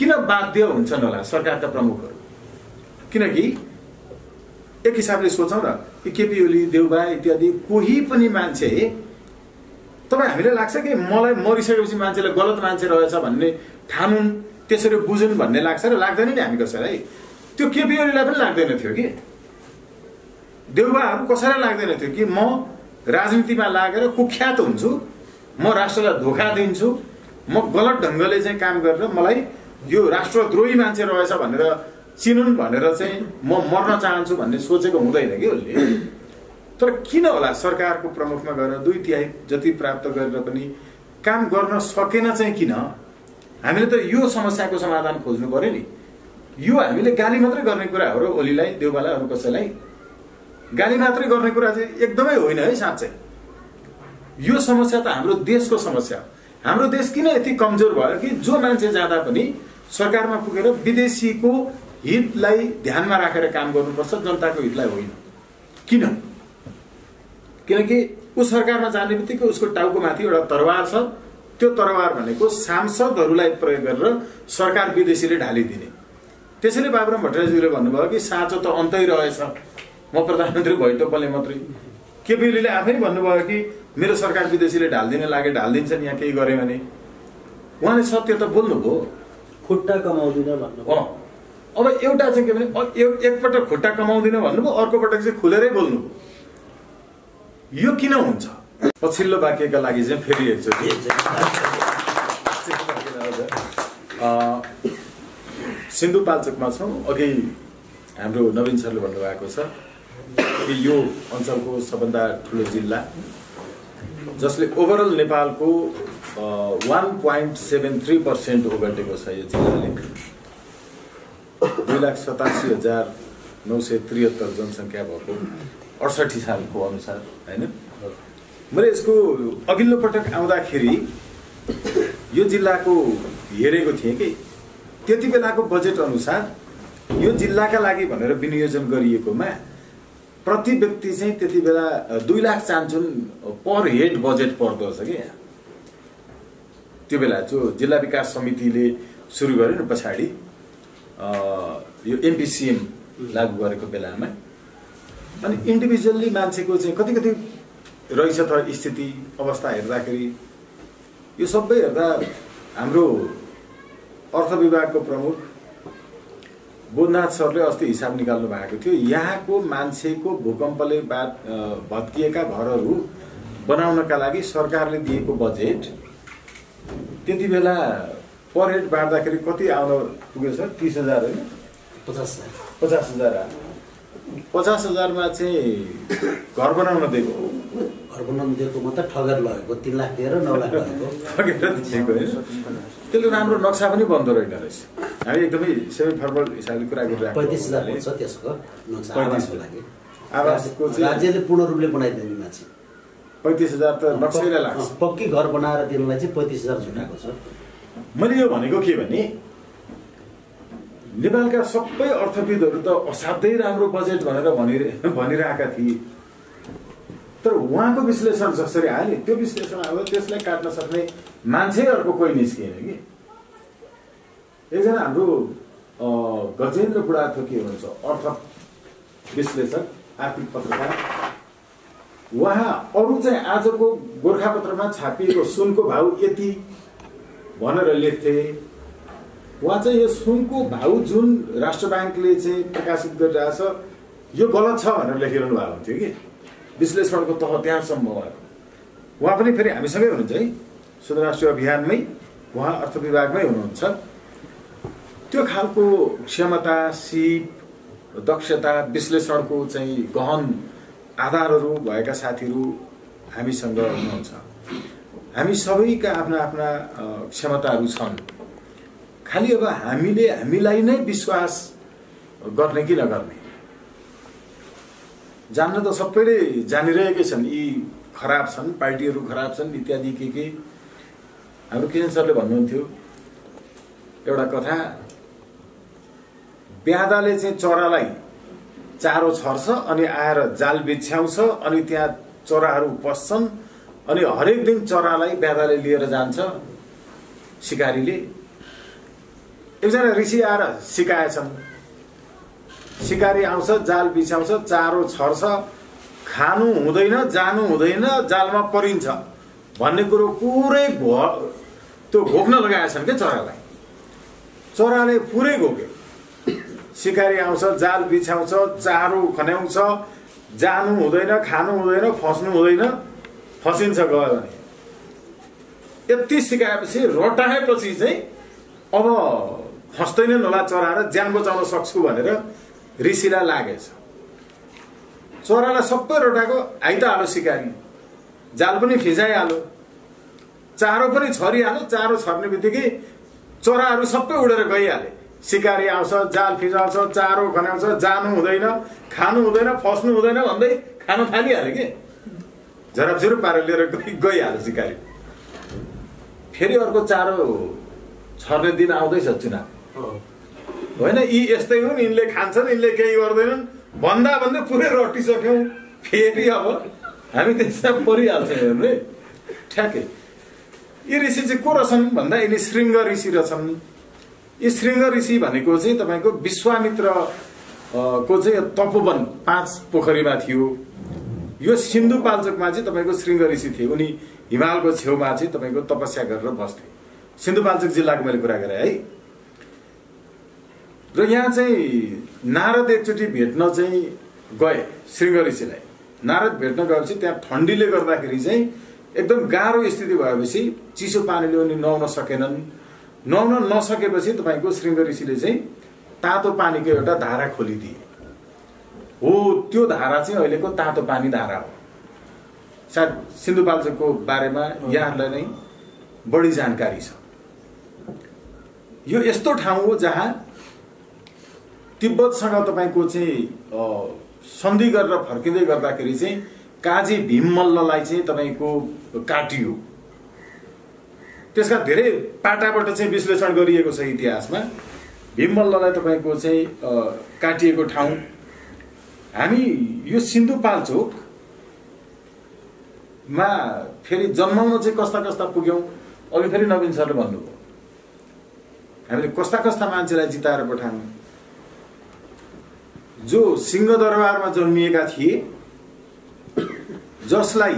किन बाध्य हुन्छन् होला सरकारका प्रमुखहरू? किनकि एक हिसाबले सोचौँ न, केपी ओली, देउबा इत्यादि कोही पनि मान्छे तपाईँ हामीलाई लाग्छ कि मलाई मरिसकेपछि मान्छेले गलत मान्छे रहेछ भन्ने ठानुन्, त्यसरी बुझुन् भन्ने लाग्छ र लाग्दैन नि हामी कसैलाई। त्यो केपी ओलीलाई पनि लाग्दैन थियो कि, देउबाहरू कसैलाई लाग्दैन थियो कि म राजनीतिमा लागेर कुख्यात हुन्छु, म राष्ट्रलाई धोका दिन्छु, म गलत ढङ्गले चाहिँ काम गरेर मलाई यो राष्ट्रद्रोही मान्छे रहेछ भनेर चिनुन् भनेर चाहिँ म मर्न चाहन्छु भन्ने सोचेको हुँदैन कि उसले। तर किन होला सरकारको प्रमुखमा गएर 2/3 जति प्राप्त गरेर पनि काम गर्न सकेन चाहिँ किन? हामीले त यो समस्याको समाधान खोज्नु पर्यो नि। यो हामीले गाली मात्रै गर्ने कुरा हो र ओलीलाई, देउबालाई, अरू कसैलाई गाली मात्रै गर्ने कुरा चाहिँ एकदमै होइन है साँच्चै। यो समस्या त हाम्रो देशको समस्या हो। हाम्रो देश किन यति कमजोर भयो कि जो मान्छे जाँदा पनि सरकारमा पुगेर विदेशीको हितलाई ध्यानमा राखेर काम गर्नुपर्छ, जनताको हितलाई होइन। किन? किनकि ऊ सरकारमा जाने बित्तिकै उसको टाउको माथि एउटा तरवार छ। त्यो तरवार भनेको सांसदहरूलाई प्रयोग गरेर सरकार विदेशीले ढालिदिने। त्यसैले बाबुराम भट्टराईज्यूले भन्नुभयो कि साँचो त अन्तै रहेछ, म प्रधानमन्त्री भइटोपले मात्रै। केपी ओलीले आफै भन्नुभयो कि मेरो सरकार विदेशीले ढालिदिन लागे, ढालिदिन्छन् यहाँ केही गरे भने। उहाँले सत्य त बोल्नुभयो, खुट्टा कमाउँदिन भन्नुभयो। अब एउटा चाहिँ के भने एकपटक खुट्टा कमाउँदिन भन्नुभयो, अर्को पटक चाहिँ खुलेरै बोल्नुभयो। यो किन हुन्छ? पछिल्लो वाक्यका लागि चाहिँ फेरि एकचोटि सिन्धुपाल्चोकमा छौँ। अघि हाम्रो नवीन सरले भन्नुभएको छ कि यो अञ्चलको सबभन्दा ठुलो जिल्ला जसले ओभरअल नेपालको 1.73% ओगटेको छ। यो जिल्लाले 2,87,973 जनसङ्ख्या भएको 68 सालको अनुसार होइन। मैले यसको अघिल्लो पटक आउँदाखेरि यो जिल्लाको हेरेको थिएँ कि त्यति बेलाको बजेट अनुसार यो जिल्लाका लागि भनेर विनियोजन गरिएकोमा प्रति व्यक्ति चाहिँ त्यति बेला 2 लाख चाहन्छन् पर हेड बजेट पर्दो रहेछ कि यहाँ। त्यो बेला जो जिल्ला विकास समितिले सुरु गर्यो नि पछाडि यो एमपिसिएम लागू गरेको बेलामा, अनि इन्डिभिजुअल्ली मान्छेको चाहिँ कति कति रहेछ त स्थिति अवस्था हेर्दाखेरि यो सबै हेर्दा हाम्रो अर्थ विभागको प्रमुख बोधनाथ सरले अस्ति हिसाब निकाल्नु भएको थियो। यहाँको मान्छेको भूकम्पले भत्किएका घरहरू बनाउनका लागि सरकारले दिएको बजेट त्यति बेला पर हेड बाँड्दाखेरि कति आउन पुगेछ? 30,000 होइन, 50,000। 50,000मा चाहिँ घर बनाउन दिएको, घर बनाउन दिएको मात्र ठगेर लगेको, 3 लाख दिएर 9 लाख लगेको, ठगेर दिएको होइन। त्यसले राम्रो नक्सा पनि बन्दो रहेन रहेछ। हामी एकदमै सेमी फर्मल हिसाबले कुरा गरिरहेको। 35,000 पर्छ त्यसको नक्सा आवासको लागि। आवासको चाहिँ राज्यले पूर्ण रूपले बनाइदिने मान्छे 35,000 त नक्सैलाई लाग्छ। पक्की घर बनाएर दिनलाई चाहिँ 35,000 छुटाएको छ। मैले यो भनेको के भने नेपालका सबै अर्थविदहरू त असाध्यै राम्रो बजेट भनेर भनिरहेका थिए, तर उहाँको विश्लेषण जसरी आयो त्यो विश्लेषण अब त्यसलाई काट्न सक्ने मान्छेहरूको कोही निस्किएन कि। एकजना हाम्रो गजेन्द्र बुढाथोकी हुनुहुन्छ, अर्थ विश्लेषक, आर्थिक पत्रकार। उहाँ अरू चाहिँ आजको गोर्खापत्रमा छापिएको सुनको भाउ यति भनेर लेख्थे। उहाँ चाहिँ यो सुनको भाउ जुन राष्ट्र ब्याङ्कले चाहिँ प्रकाशित गरिरहेछ यो गलत छ भनेर लेखिरहनु भएको हुन्थ्यो कि। विश्लेषणको तह त्यहाँसम्म उहाँ पनि फेरि हामीसँगै हुनुहुन्छ है, शुद्ध राष्ट्रिय अभियानमै उहाँ अर्थ विभागमै हुनुहुन्छ। त्यो खालको क्षमता, सिप, दक्षता, विश्लेषणको चाहिँ गहन आधारहरू भएका साथीहरू हामीसँग हुनुहुन्छ। हामी सबैका आफ्ना आफ्ना क्षमताहरू छन्। खालि अब हामीलाई नै विश्वास गर्ने कि नगर्ने, जान्न त सबैले जानिरहेकै छन् यी खराब छन्, पार्टीहरू खराब छन् इत्यादि के। हाम्रो किशन सरले भन्नुहुन्थ्यो एउटा कथा, ब्यादाले चाहिँ चरालाई चारो छर्छ अनि आएर जाल बिछ्याउँछ अनि त्यहाँ चराहरू पस्छन् अनि हरेक दिन चरालाई ब्यादाले लिएर जान्छ शिकारीले। एकजना ऋषि आएर सिकाएछन्, सिकारी आउँछ, जाल बिछाउँछ, चारो छर्छ, खानु हुँदैन, जानु हुँदैन, जालमा परिन्छ भन्ने कुरो पुरै त्यो घोक्न लगाएछन् क्या चरालाई। चराले पुरै घोक्यो। सिकारी आउँछ, जाल बिछाउँछ, चारो खन्याउँछ, जानु हुँदैन, खानु हुँदैन, फस्नु हुँदैन, फसिन्छ गयो भने। यति सिकाएपछि रटाएपछि चाहिँ अब फस्दैन होला चरा र ज्यान बचाउन सक्छु भनेर ऋषिलाई लागेछ। चरालाई सबै रटाएको आइतहाल्यो सिकारी, जाल पनि फिजाइहाल्यो, चारो पनि छरिहाल्यो। चारो छर्ने बित्तिकै चराहरू सबै उडेर गइहाले। सिकारी आउँछ, जाल फिजाउँछ, चारो खन्याउँछ, जानु हुँदैन, खानु हुँदैन, फस्नु हुँदैन भन्दै खान थालिहाल्यो कि झरापझुरु पारेर लिएर गइहाल्यो सिकारी। फेरि अर्को चारो छर्ने दिन आउँदैछ चुनाव होइन, यी यस्तै हुन्, यिनले खान्छन्, यिनले केही गर्दैनन् भन्दा भन्दै पुरै रटिसक्यौँ। फेरि अब हामी त्यसमा परिहाल्छौँ हेर्नु है ठ्याक्कै। यी ऋषि चाहिँ को रहेछन् भन्दा यिनी श्रृङ्ग ऋषि रहेछन्। यी श्रृङ्ग ऋषि भनेको चाहिँ तपाईँको विश्वामित्र को चाहिँ तपोवन 5 पोखरीमा थियो। यो सिन्धुपाल्चोकमा चाहिँ तपाईँको श्रृङ्ग ऋषि थिए। उनी हिमालको छेउमा चाहिँ तपाईँको तपस्या गरेर बस्थे। सिन्धुपाल्चोक जिल्लाको मैले कुरा गरेँ है। र यहाँ चाहिँ नारद एकचोटि भेट्न चाहिँ गए श्रृङ्ग ऋषिलाई। नारद भेट्न गएपछि त्यहाँ ठन्डीले गर्दाखेरि चाहिँ एकदम गाह्रो स्थिति भएपछि चिसो पानीले उनी नुहाउन सकेनन्। नुहाउन नसकेपछि तपाईँको श्रृङ्ग ऋषिले चाहिँ तातो पानीको एउटा धारा खोलिदिए। हो त्यो धारा चाहिँ अहिलेको तातो पानी धारा हो। सायद सिन्धुपाल्चोकको बारेमा यहाँहरूलाई नै बढी जानकारी छ। यो यस्तो ठाउँ हो जहाँ तिब्बतसँग तपाईँको चाहिँ सन्धि गरेर फर्किँदै गर्दाखेरि चाहिँ काजी भीममल्ललाई चाहिँ तपाईँको काटियो। त्यसका धेरै पाटाबाट चाहिँ विश्लेषण गरिएको छ इतिहासमा। भीममल्ललाई तपाईँको चाहिँ काटिएको ठाउँ हामी यो सिन्धुपाल्चोकमा फेरि जन्माउन चाहिँ कस्ता कस्ता पुग्यौँ। अघि फेरि नवीन सरले भन्नुभयो हामीले कस्ता कस्ता मान्छेलाई जिताएर पठायौँ। जो सिंहदरबारमा जन्मिएका थिए, जसलाई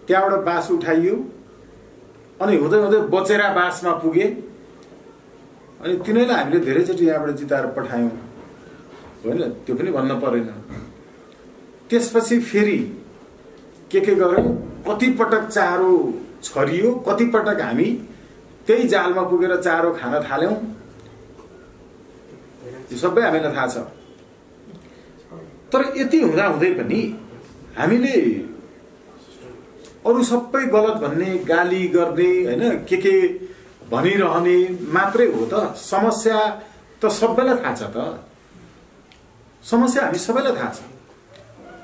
त्यहाँबाट बास उठाइयो अनि हुँदै हुँदै बचेरा बासमा पुगे अनि तिनीलाई हामीले धेरैचोटि यहाँबाट जिताएर पठायौँ होइन, त्यो पनि भन्न परेन। त्यसपछि फेरि के गर्यौँ, कतिपटक चारो छरियो, कतिपटक हामी त्यही जालमा पुगेर चारो खान थाल्यौँ। यो सबै हामीलाई थाहा छ। तर यति हुँदा हुँदै पनि हामीले अरू सबै गलत भन्ने, गाली गर्ने होइन, के भनिरहने मात्रै हो त। समस्या त सबैलाई थाहा छ त। समस्या हामी सबैलाई थाहा छ,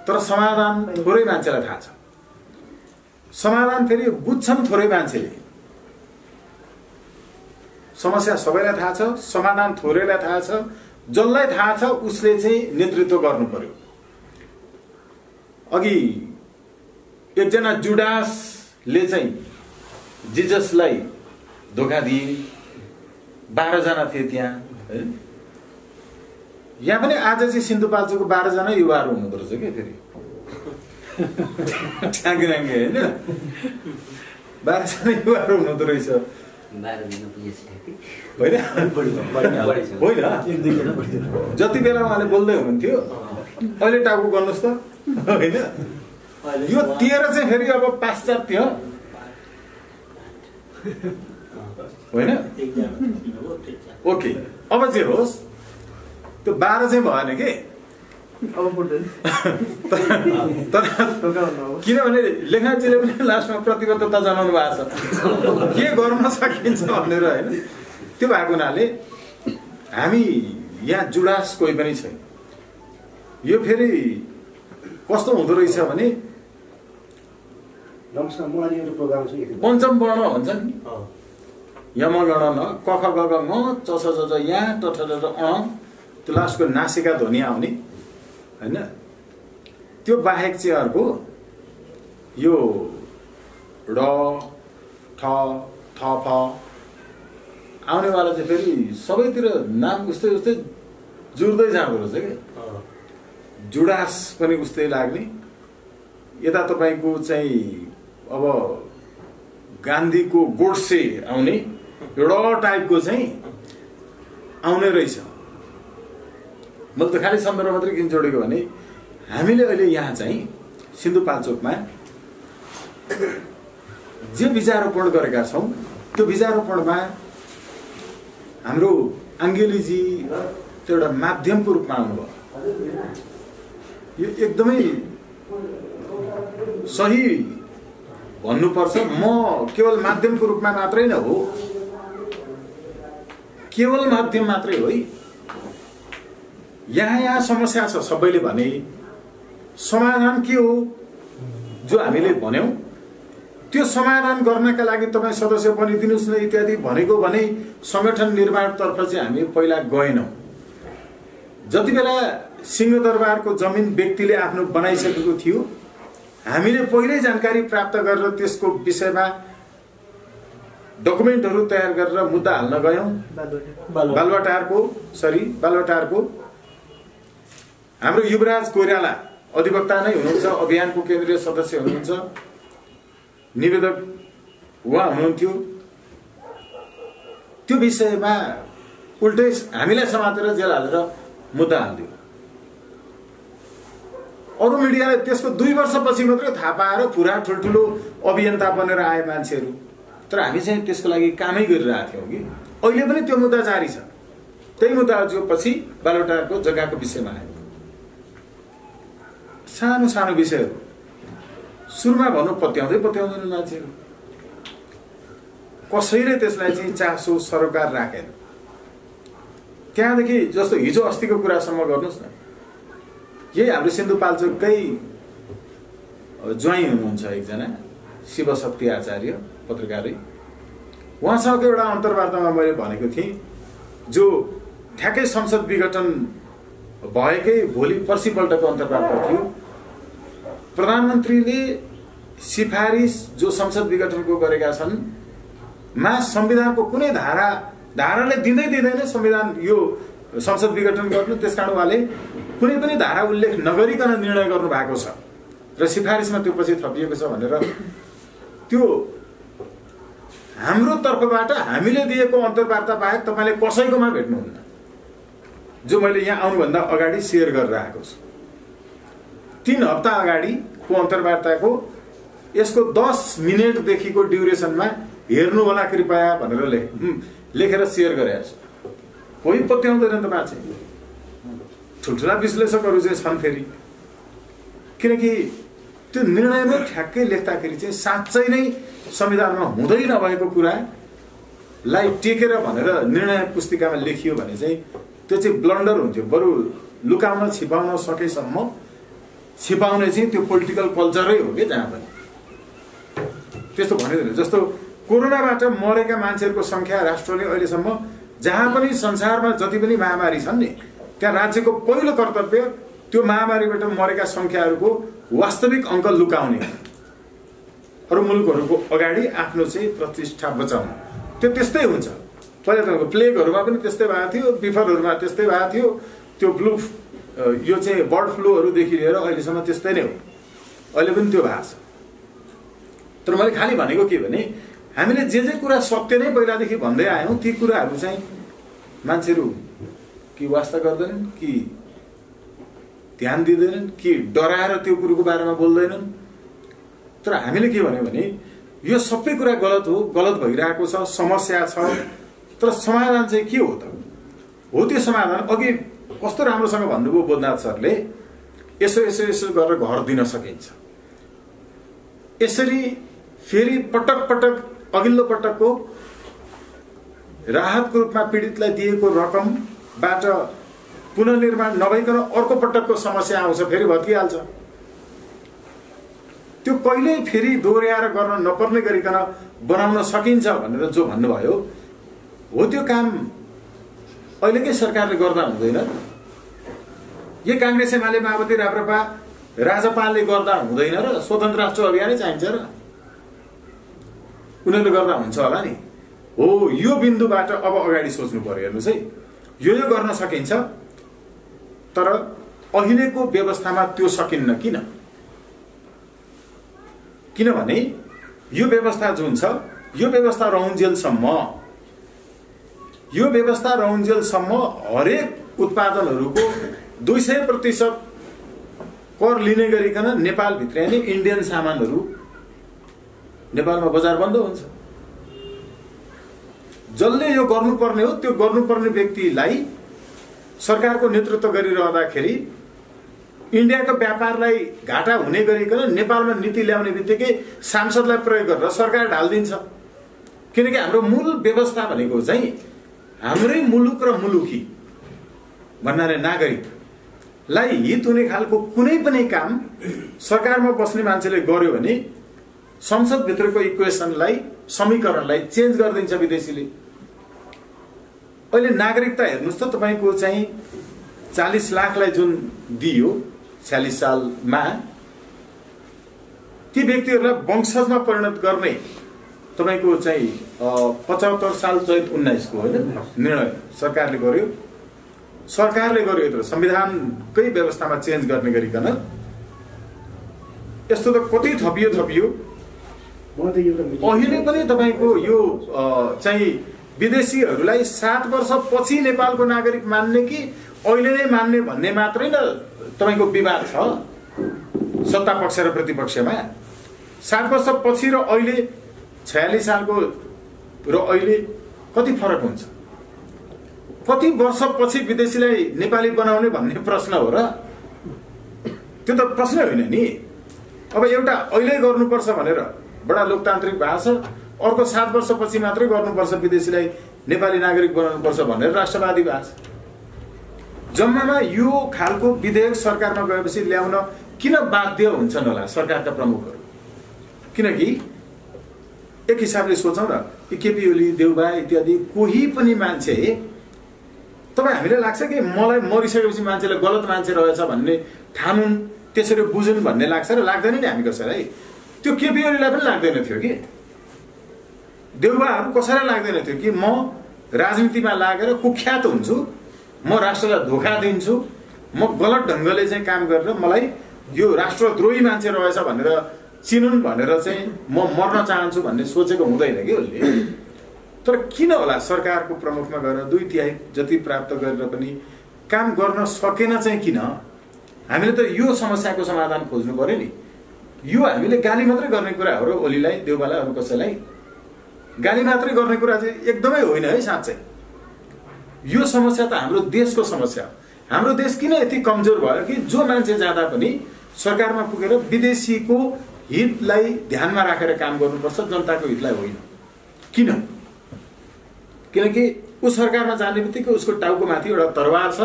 तर समाधान थोरै मान्छेलाई थाहा छ। समाधान फेरि बुझ्छन् थोरै मान्छेले। समस्या सबैलाई थाहा छ, समाधान थोरैलाई थाहा छ। जसलाई थाहा छ उसले चाहिँ नेतृत्व गर्नु पर्यो। अघि एकजना जुडासले चाहिँ जिजसलाई धोका दिए। 12 जना थिए त्यहाँ। यहाँ पनि आज चाहिँ सिन्धुपाल्चोकको 12 जना युवाहरू हुनुहुँदो रहेछ क्या फेरि ट्याङ्गे होइन, 12 जना युवाहरू हुनुहुँदो रहेछ होइन। जति बेला उहाँले बोल्दै हुनुहुन्थ्यो अहिले टाउको गर्नुहोस् त होइन। यो 13 चाहिँ फेरि अब पाश्चात्य होइन। ओके, अब चाहिँ होस् त्यो 12 चाहिँ भएन कि किनभने लेखनाथजीले पनि लास्टमा प्रतिबद्धता जनाउनु भएको छ के गर्न सकिन्छ भनेर होइन। त्यो भएको हुनाले हामी यहाँ जुडास कोही पनि छैन। यो फेरि कस्तो हुँदो रहेछ भने पञ्चम वर्ण भन्छ नि, यमगण न, कख गग म, चस ज यहाँ, टठ ज त्यो लास्टको नासिका ध्वनि आउने होइन। त्यो बाहेक चाहिँ अर्को यो र ठ थ फ आउनेवाला चाहिँ फेरि सबैतिर नाम उस्तै उस्तै जुड्दै जाँदो रहेछ क्या, जुडास पनि उस्तै लाग्ने। यता तपाईँको चाहिँ अब गान्धीको गोडसे आउने एउटा टाइपको चाहिँ आउने रहेछ। मैले त खालि सन्दर्भ मात्रै किन जोडेको भने हामीले अहिले यहाँ चाहिँ सिन्धुपाल्चोकमा जे बीजारोपण गरेका छौँ त्यो बीजारोपणमा हाम्रो आङ्गेलीजी एउटा माध्यमको रूपमा आउनुभयो। यो एकदमै सही भन्नुपर्छ। म केवल माध्यमको रूपमा मात्रै न हो, केवल माध्यम मात्रै हो। यहाँ समस्या छ सबैले भने, समाधान के हो जो हामीले भन्यौं त्यो समाधान गर्नका लागि तपाईँ सदस्य बनिदिनुहोस् न इत्यादि भनेको भने संगठन निर्माणतर्फ चाहिँ हामी पहिला गएनौँ। जति बेला सिंहदरबारको जमिन व्यक्तिले आफ्नो बनाइसकेको थियो हामीले पहिल्यै जानकारी प्राप्त गरेर त्यसको विषयमा डकुमेन्टहरू तयार गरेर मुद्दा हाल्न गयौँ। बालुवाटारको हाम्रो युवराज कोइराला अधिवक्ता नै हुनुहुन्छ, अभियानको केन्द्रीय सदस्य हुनुहुन्छ, निवेदक उहाँ हुनुहुन्थ्यो। त्यो विषयमा उल्टै हामीलाई समातेर जेल हालेर मुद्दा हाल्दियो। अरू मिडियाले त्यसको 2 वर्षपछि मात्रै थाहा पाएर पुरा ठुल्ठुलो अभियन्ता बनेर आए मान्छेहरू। तर हामी चाहिँ त्यसको लागि कामै गरिरहेका थियौँ कि अहिले पनि त्यो मुद्दा जारी छ। त्यही मुद्दा जो पछि बालुवाटारको जग्गाको विषयमा आयो। सानो सानो विषयहरू सुरुमा भन्नु पत्याउँदैन मान्छेहरू। कसैले त्यसलाई चाहिँ चासो सरोकार राखेन। त्यहाँदेखि जस्तो हिजो अस्तिको कुरासम्म गर्नुहोस् न, यही हाम्रो सिन्धुपाल्चोककै ज्वाइँ हुनुहुन्छ एकजना शिवशक्ति आचार्य पत्रकारै, उहाँसँगको एउटा अन्तर्वार्तामा मैले भनेको थिएँ जो ठ्याक्कै संसद विघटन भएकै भोलि पर्सिपल्टको अन्तर्वार्ता थियो। प्रधानमन्त्रीले सिफारिस जो संसद विघटनको गरेका छन् मा संविधानको कुनै धाराले दिँदैन संविधान यो संसद विघटन गर्नु। त्यसकारण उहाँले कुनै पनि धारा उल्लेख नगरिकन निर्णय गर्नु भएको छ र सिफारिसमा त्यो पछि थपिएको छ भनेर त्यो हाम्रो तर्फबाट हामीले दिएको अन्तर्वार्ता बाहेक तपाईँले कसैकोमा भेट्नुहुन्न। जो मैले यहाँ आउनुभन्दा अगाडि सेयर गरेर आएको छु। 3 हप्ता अगाडिको अन्तर्वार्ताको यसको 10 मिनेटदेखिको ड्युरेसनमा हेर्नु होला कृपया भनेर लेखेर सेयर गरेको छु। कोही पत्याउँदैन त मान्छे। ठुल्ठुला विश्लेषकहरू चाहिँ छन् फेरि, किनकि त्यो निर्णयमा ठ्याक्कै लेख्दाखेरि चाहिँ साँच्चै नै संविधानमा हुँदै नभएको कुरालाई टेकेर भनेर निर्णय पुस्तिकामा लेखियो भने चाहिँ त्यो चाहिँ ब्लन्डर हुन्थ्यो। बरु लुकाउन छिपाउन सकेसम्म छिपाउने चाहिँ त्यो पोलिटिकल कल्चरै हो कि जहाँ पनि त्यस्तो भनिँदैन। जस्तो कोरोनाबाट मरेका मान्छेहरूको संख्या राष्ट्रले अहिलेसम्म जहाँ पनि संसारमा जति पनि महामारी छन् नि त्यहाँ राज्यको पहिलो कर्तव्य त्यो महामारीबाट मरेका संख्याहरूको वास्तविक अङ्क लुकाउने, अरू मुलुकहरूको अगाडि आफ्नो चाहिँ प्रतिष्ठा बचाउनु। त्यो त्यस्तै हुन्छ। पहिला तपाईँको प्लेगहरूमा पनि त्यस्तै भएको थियो, बिफरहरूमा त्यस्तै भएको थियो, त्यो फ्लू यो चाहिँ बर्ड फ्लूहरूदेखि लिएर अहिलेसम्म त्यस्तै नै हो। अहिले पनि त्यो भएको छ। तर मैले खालि भनेको के भने हामीले जे कुरा सत्य नै पहिलादेखि भन्दै आयौँ ती कुराहरू चाहिँ मान्छेहरू कि वास्ता गर्दैनन्, कि ध्यान दिँदैनन्, कि डराएर त्यो कुरोको बारेमा बोल्दैनन्। तर हामीले के भन्यो भने यो सबै कुरा गलत हो, गलत भइरहेको छ, समस्या छ। तर समाधान चाहिँ के हो त? हो त्यो समाधान अघि कस्तो राम्रोसँग भन्नुभयो बोधनाथ सरले, यसो गरेर घर दिन सकिन्छ। यसरी फेरि पटक पटक अघिल्लो पटकको राहतको रूपमा पीडितलाई दिएको रकमबाट पुनर्निर्माण नभइकन अर्को पटकको समस्या आउँछ, फेरि भत्किहाल्छ। त्यो कहिल्यै फेरि दोहोऱ्याएर गर्न नपर्ने गरिकन बनाउन सकिन्छ भनेर जो भन्नुभयो हो त्यो काम अहिलेकै सरकारले गर्दा हुँदैन। यो काङ्ग्रेस एमाले माओवादी राप्रपा राजपालले गर्दा हुँदैन र स्वतन्त्र राष्ट्र अभियानै चाहिन्छ र उनीहरूले गर्दा हुन्छ होला नि। हो यो बिन्दुबाट अब अगाडि सोच्नु पर्यो। हेर्नुहोस् है, यो गर्न सकिन्छ, तर अहिलेको व्यवस्थामा त्यो सकिन्न। किनभने यो व्यवस्था जुन छ, यो व्यवस्था रहन्जेलसम्म हरेक उत्पादनहरूको 200% कर लिने गरिकन नेपाल भित्रै इन्डियन सामानहरू नेपालमा बजार बन्द हुन्छ। जसले यो गर्नुपर्ने हो त्यो गर्नुपर्ने व्यक्तिलाई सरकारको नेतृत्व गरिरहँदाखेरि इन्डियाको व्यापारलाई घाटा हुने गरिकन नेपालमा नीति ल्याउने बित्तिकै सांसदलाई प्रयोग गरेर सरकार ढालिदिन्छ। किनकि हाम्रो मूल व्यवस्था भनेको चाहिँ हाम्रै मुलुक र मुलुकी भन्नाले नागरिकलाई हित हुने खालको कुनै पनि काम सरकारमा बस्ने मान्छेले गर्यो भने संसदभित्रको इक्वेसनलाई, समीकरणलाई चेन्ज गरिदिन्छ विदेशीले। अहिले नागरिकता हेर्नुहोस् त, तपाईको चाहिँ 40 लाखलाई जुन दियो 46 सालमा, ती व्यक्तिहरूलाई वंशजमा परिणत गर्ने तपाईको चाहिँ 75 साल चैत 19 को होइन निर्णय सरकारले गर्यो। तर संविधानकै व्यवस्थामा चेन्ज गर्ने गरिकन यस्तो त कति थपियो। अहिले पनि तपाईको यो चाहिँ विदेशीहरूलाई 7 वर्षपछि नेपालको नागरिक मान्ने कि अहिले नै मान्ने भन्ने मात्रै न तपाईको विवाद छ सत्ता पक्ष र प्रतिपक्षमा। 7 वर्षपछि र अहिले 46 सालको र अहिले कति फरक हुन्छ? कति वर्षपछि विदेशीलाई नेपाली बनाउने भन्ने प्रश्न हो र? त्यो त प्रश्न होइन नि। अब एउटा अहिले गर्नुपर्छ भनेर बडा लोकतान्त्रिक भाषा, अर्को 7 वर्षपछि मात्रै गर्नुपर्छ विदेशीलाई नेपाली नागरिक बनाउनुपर्छ भनेर राष्ट्रवादी भाषा। जम्मामा यो खालको विधेयक सरकारमा गएपछि ल्याउन किन बाध्य हुन्छन् होला सरकारका प्रमुखहरू? किनकि एक हिसाबले सोचौँ न, केपी ओली, देउबा इत्यादि कोही पनि मान्छे, तपाईँ हामीलाई लाग्छ कि मलाई मरिसकेपछि मान्छेले गलत मान्छे रहेछ भन्ने ठानुन्, त्यसरी बुझुन् भन्ने लाग्छ र लाग्दैन नि हामी कसैलाई। त्यो केपी ओलीलाई पनि लाग्दैन थियो कि, देउबाहरू कसैलाई लाग्दैन थियो कि म राजनीतिमा लागेर कुख्यात हुन्छु, म राष्ट्रलाई धोका दिन्छु, म गलत ढङ्गले चाहिँ काम गरेर मलाई यो राष्ट्रद्रोही मान्छे रहेछ भनेर चिनुन् भनेर चाहिँ म मर्न चाहन्छु भन्ने सोचेको हुँदैन कि उसले। तर किन होला सरकारको प्रमुखमा गएर 2/3 जति प्राप्त गरेर पनि काम गर्न सकेन चाहिँ किन? हामीले त यो समस्याको समाधान खोज्नु पर्यो नि। यो हामीले गाली मात्रै गर्ने कुरा हो र ओलीलाई, देउबालाई, अरू कसैलाई गाली मात्रै गर्ने कुरा चाहिँ एकदमै होइन है साँच्चै। यो समस्या त हाम्रो देशको समस्या हो। हाम्रो देश किन यति कमजोर भयो कि जो मान्छे जाँदा पनि सरकारमा पुगेर विदेशीको हितलाई ध्यानमा राखेर काम गर्नुपर्छ, जनताको हितलाई होइन। किन? किनकि ऊ सरकारमा जाने बित्तिकै उसको टाउको माथि एउटा तरवार छ।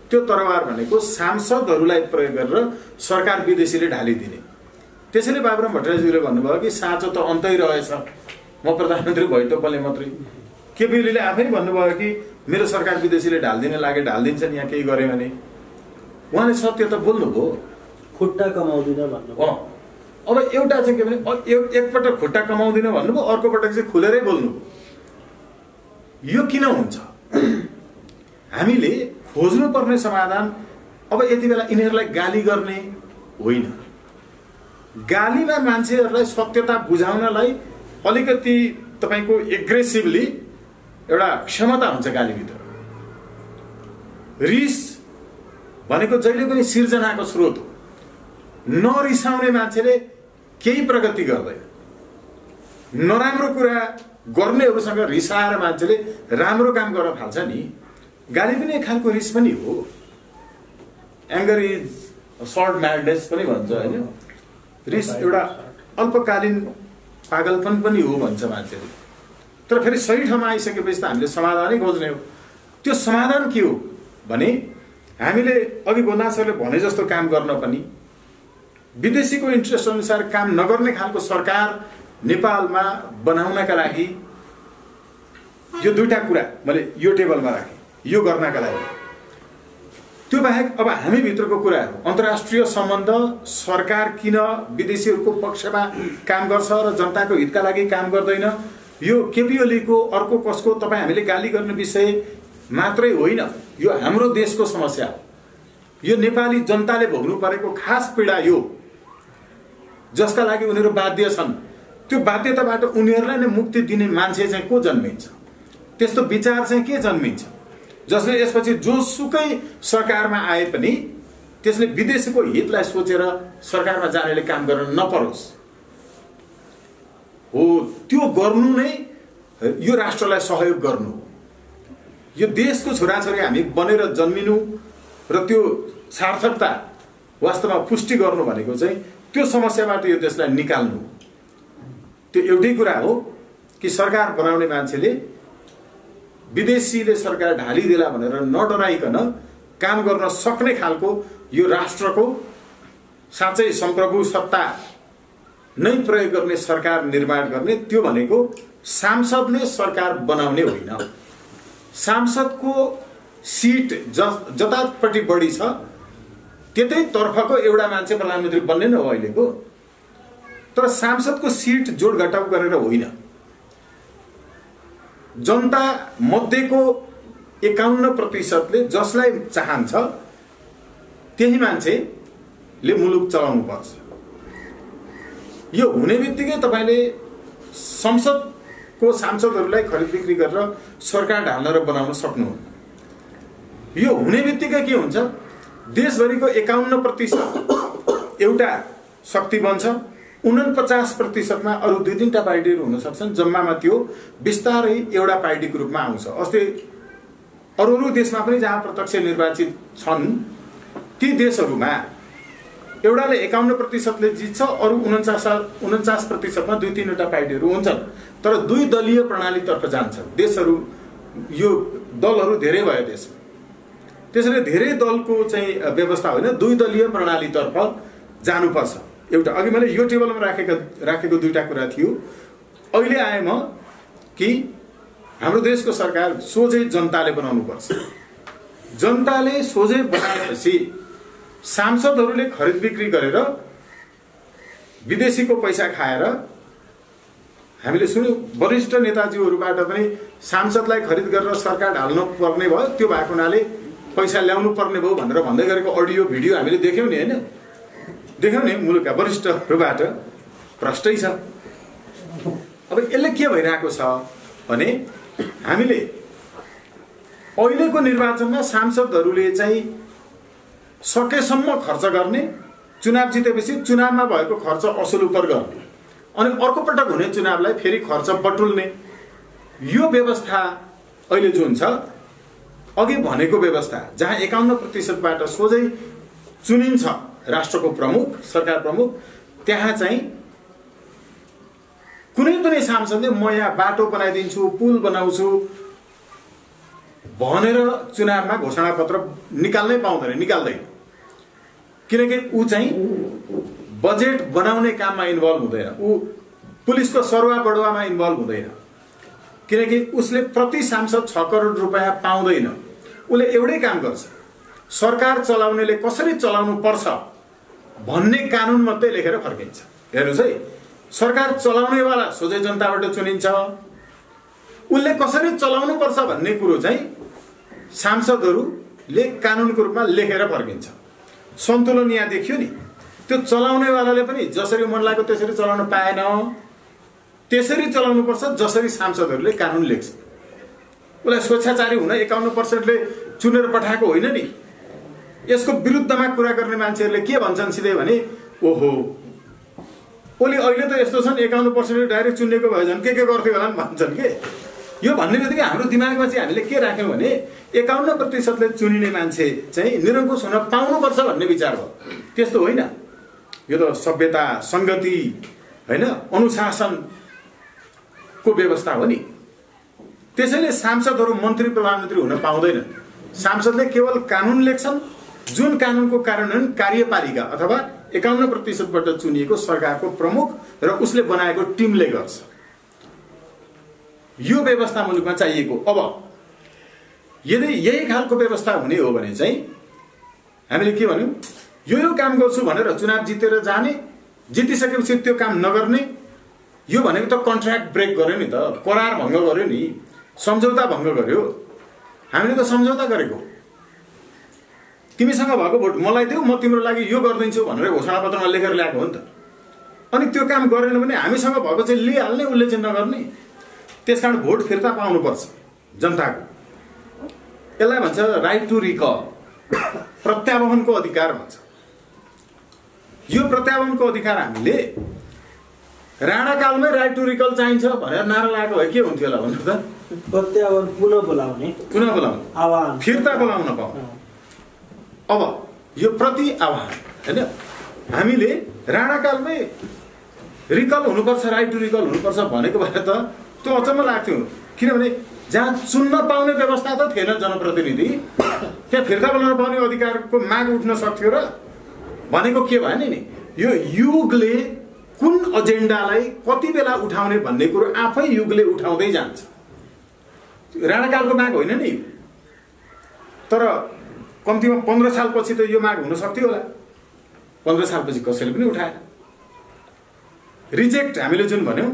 त्यो तरवार भनेको सांसदहरूलाई प्रयोग गरेर सरकार विदेशीले ढालिदिने। त्यसैले बाबुराम भट्टराईज्यूले भन्नुभयो कि साँचो त अन्तै रहेछ, म प्रधानमन्त्री भइटोपले मात्रै। केपी ओलीले आफै भन्नुभयो कि मेरो सरकार विदेशीले ढाल्दिन लागे ढाल्दिन्छन् यहाँ केही गरे भने। उहाँले सत्य त बोल्नुभयो, खुट्टा कमाउँदिन भन्नुभयो। अब एउटा चाहिँ के भने एकपटक खुट्टा कमाउँदिन भन्नुभयो, अर्को पटक चाहिँ खुलेरै बोल्नुभयो। यो किन हुन्छ? हामीले खोज्नुपर्ने समाधान अब यति बेला यिनीहरूलाई गाली गर्ने होइन। गालीमा मान्छेहरूलाई सत्यता बुझाउनलाई अलिकति तपाईको एग्रेसिभली एउटा क्षमता हुन्छ गालीभित्र। रिस भनेको जहिले पनि सिर्जनाको स्रोत हो। नरिसाउने मान्छेले केही प्रगति गर्दैन। नराम्रो कुरा गर्नेहरूसँग रिसाएर मान्छेले राम्रो काम गर्न थाल्छ नि। गाली पनि एक खालको रिस पनि हो। एङ्गर इज सर्ट म्याडनेस पनि भन्छ होइन। रिस एउटा अल्पकालीन पागलपन पनि हो भन्छ मान्छेले। तर फेरि सही ठाउँमा आइसकेपछि त हामीले समाधानै खोज्ने हो। त्यो समाधान के हो भने हामीले अघि बोल्दा सरले भने जस्तो काम गर्न पनि, विदेशीको इन्ट्रेस्ट अनुसार काम नगर्ने खालको सरकार नेपालमा बनाउनका लागि यो दुईटा कुरा मैले यो टेबलमा राखेँ। यो गर्नका लागि त्यो बाहेक अब हामी भित्रको कुराहरू, अन्तर्राष्ट्रिय सम्बन्ध, सरकार किन विदेशीहरूको पक्षमा काम गर्छ र जनताको हितका लागि काम गर्दैन, यो केपी ओलीको अर्को कसको तपाईँ हामीले गाली गर्ने विषय मात्रै होइन, यो हाम्रो देशको समस्या हो। यो नेपाली जनताले भोग्नु परेको खास पीडा यो, जसका लागि उनीहरू बाध्य छन्। त्यो बाध्यताबाट उनीहरूलाई नै मुक्ति दिने मान्छे चाहिँ को जन्मिन्छ, त्यस्तो विचार चाहिँ के जन्मिन्छ जसले यसपछि जोसुकै सरकारमा आए पनि त्यसले विदेशीको हितलाई सोचेर सरकारमा जानेले काम गर्न नपरोस्। हो, त्यो गर्नु नै यो राष्ट्रलाई सहयोग गर्नु। यो देशको छोराछोरी हामी बनेर जन्मिनु र त्यो सार्थकता वास्तवमा पुष्टि गर्नु भनेको चाहिँ त्यो समस्याबाट यो देशलाई निकाल्नु। त्यो एउटै कुरा हो कि सरकार बनाउने मान्छेले विदेशीले सरकार ढालिदेला भनेर नडराइकन काम गर्न सक्ने खालको यो राष्ट्रको साँच्चै संप्रभु सत्ता नै प्रयोग गर्ने सरकार निर्माण गर्ने। त्यो भनेको सांसदले सरकार बनाउने होइन। सांसदको सिट जतापट्टि बढी छ त्यतै तर्फको एउटा मान्छे प्रधानमन्त्री बन्ने न हो अहिलेको। तर सांसदको सिट जोडघटाउ गरेर होइन, जनता मध्येको 51% जसलाई चाहन्छ त्यही मान्छेले मुलुक चलाउनु पर्छ। यो हुने बित्तिकै तपाईले संसदको सांसदहरूलाई खरिद बिक्री गरेर सरकार ढाल्न र बनाउन सक्नुहुन्न। यो हुने बित्तिकै के हुन्छ, देशभरिको 51% एउटा शक्ति बन्छ, 49% मा अरु 2-3टा पार्टीहरू हुन सक्छन्, जम्मामा त्यो बिस्तारै एउटा पार्टीको रूपमा आउँछ। अस्ति अरू देशमा पनि जहाँ प्रत्यक्ष निर्वाचित छन् ती देशहरूमा एउटाले 51%ले जित्छ, अरु 49% मा 2-3वटा पार्टीहरू हुन्छन्। तर दुई दलीय प्रणालीतर्फ जान्छन् देशहरू। यो दलहरू धेरै भयो देशमा, त्यसैले धेरै दलको चाहिँ व्यवस्था होइन, दुई दलीय प्रणालीतर्फ जानुपर्छ। एउटा अघि मैले यो टेबलमा राखेको दुईटा कुरा थियो। अहिले आए म कि हाम्रो देशको सरकार सोझै जनताले बनाउनु पर्छ। जनताले सोझै बनाएपछि सांसदहरूले खरिद बिक्री गरेर विदेशीको पैसा खाएर, हामीले सुन्यौं वरिष्ठ नेताजीहरूबाट पनि सांसदलाई खरिद गरेर सरकार ढाल्नु पर्ने भयो, त्यो भएको हुनाले पैसा ल्याउनु पर्ने भयो भनेर भन्दै गरेको अडियो भिडियो हामीले देख्यौं नि, हैन? देख्यौं नि, मुलुकका वरिष्ठहरूबाट प्रष्टै छ। अब यसले के भइरहेको छ भने हामीले अहिलेको निर्वाचनमा सांसदहरूले चाहिँ सकेसम्म खर्च गर्ने, चुनाव जितेपछि चुनावमा भएको खर्च असुल उपर गर्ने, अनि अर्को पटक हुने चुनावलाई फेरि खर्च बटुल्ने, यो व्यवस्था अहिले जुन छ अघि भनेको व्यवस्था जहाँ 51% बाट सोझै चुनिन्छ राष्ट्रको प्रमुख, सरकार प्रमुख, त्यहाँ चाहिँ कुनै पनि सांसदले म यहाँ बाटो बनाइदिन्छु, पुल बनाउँछु भनेर चुनावमा घोषणा पत्र निकाल्नै पाउँदैन, निकाल्दैन। किनकि ऊ चाहिँ बजेट बनाउने काममा इन्भल्भ हुँदैन, ऊ पुलिसको सरुवा बढुवामा इन्भल्भ हुँदैन, किनकि उसले प्रति सांसद 6 करोड रुपैयाँ पाउँदैन। उसले एउटै काम गर्छ, सरकार चलाउनेले कसरी चलाउनु पर्छ भन्ने कानुन मात्रै लेखेर फर्किन्छ। हेर्नुस् है, सरकार चलाउनेवाला सोझै जनताबाट चुनिन्छ, उसले कसरी चलाउनु पर्छ भन्ने कुरो चाहिँ सांसदहरूले कानुनको रूपमा लेखेर फर्किन्छ। सन्तुलन यहाँ देखियो नि, त्यो चलाउनेवालाले पनि जसरी मन लाग्यो त्यसरी चलाउन पाएन, त्यसरी चलाउनु पर्छ जसरी सांसदहरूले कानुन लेख्छ। उसलाई स्वेच्छाचारी हुन 51% ले चुनेर पठाएको होइन नि। यसको विरुद्धमा कुरा गर्ने मान्छेहरूले के भन्छन् सिधै भने, ओहो ओली अहिले त यस्तो छन् 51% डाइरेक्ट चुनेको भए झन् के गर्थ्यो होला नि भन्छन् के। यो भन्ने बित्तिकै हाम्रो दिमागमा चाहिँ हामीले के राख्यौं भने 51% ले चुनिने मान्छे चाहिँ निरङ्कुश हुन पाउनुपर्छ भन्ने विचार हो। त्यस्तो होइन, यो त सभ्यता, संगति हैन, अनुशासनको व्यवस्था हो नि। त्यसैले सांसदहरू मन्त्री प्रधानमन्त्री हुन पाउँदैनन्। सांसदले केवल कानुन लेख्छन्, जुन कानुनको कार्यान्वयन कार्यपालिका अथवा 51% बाट चुनिएको सरकारको प्रमुख र उसले बनाएको टिमले गर्छ। यो व्यवस्था मुलुकमा चाहिएको। अब यदि यही खालको व्यवस्था हुने हो भने चाहिँ हामीले के भन्यौं, यो काम गर्छु भनेर चुनाव जितेर जाने, जितिसकेपछि त्यो काम नगर्ने, यो भनेको त कन्ट्र्याक्ट ब्रेक गर्यो नि त, करार भङ्ग गर्यो नि, सम्झौता भङ्ग गर्यो। हामीले त सम्झौता गरेको, तिमीसँग भएको भोट मलाई देऊ, म तिम्रो लागि यो गरिदिन्छु भनेर घोषणापत्रमा लेखेर ल्याएको हो नि त। अनि त्यो काम गरेन भने हामीसँग भएको चाहिँ लिइहाल्ने, उसले चाहिँ नगर्ने। त्यसकारण भोट फिर्ता पाउनुपर्छ जनताको। यसलाई भन्छ राइट टु रिकल, प्रत्यावहनको अधिकार भन्छ। यो प्रत्यावहनको अधिकार हामीले राणाकालमै राइट टु रिकल चाहिन्छ भनेर नारा लगाएको भए के हुन्थ्यो होला भन्नु त? प्रत्यावहन पुनः बोलाउने, आह्वान, फिर्ता बोलाउन पाउनु। अब यो प्रति आह्वान हैन, हामीले राणाकालमै रिकल हुनुपर्छ, राइट टु रिकल हुनुपर्छ भनेको भए त त्यो अचम्म लाग्थ्यो। किनभने जहाँ चुन्न पाउने व्यवस्था त थिएन जनप्रतिनिधि, त्यहाँ फिर्ता बोलाउन पाउने अधिकारको माग उठ्न सक्थ्यो र भनेको के भयो नि, यो युगले कुन एजेन्डालाई कति बेला उठाउने भन्ने कुरो आफै युगले उठाउँदै जान्छ। राणाकालको माग होइन नि, तर कम्तीमा 15 सालपछि त यो माग हुन सक्थ्यो होला। 15 सालपछि कसैले पनि उठाएन। रिजेक्ट हामीले जुन भन्यौं,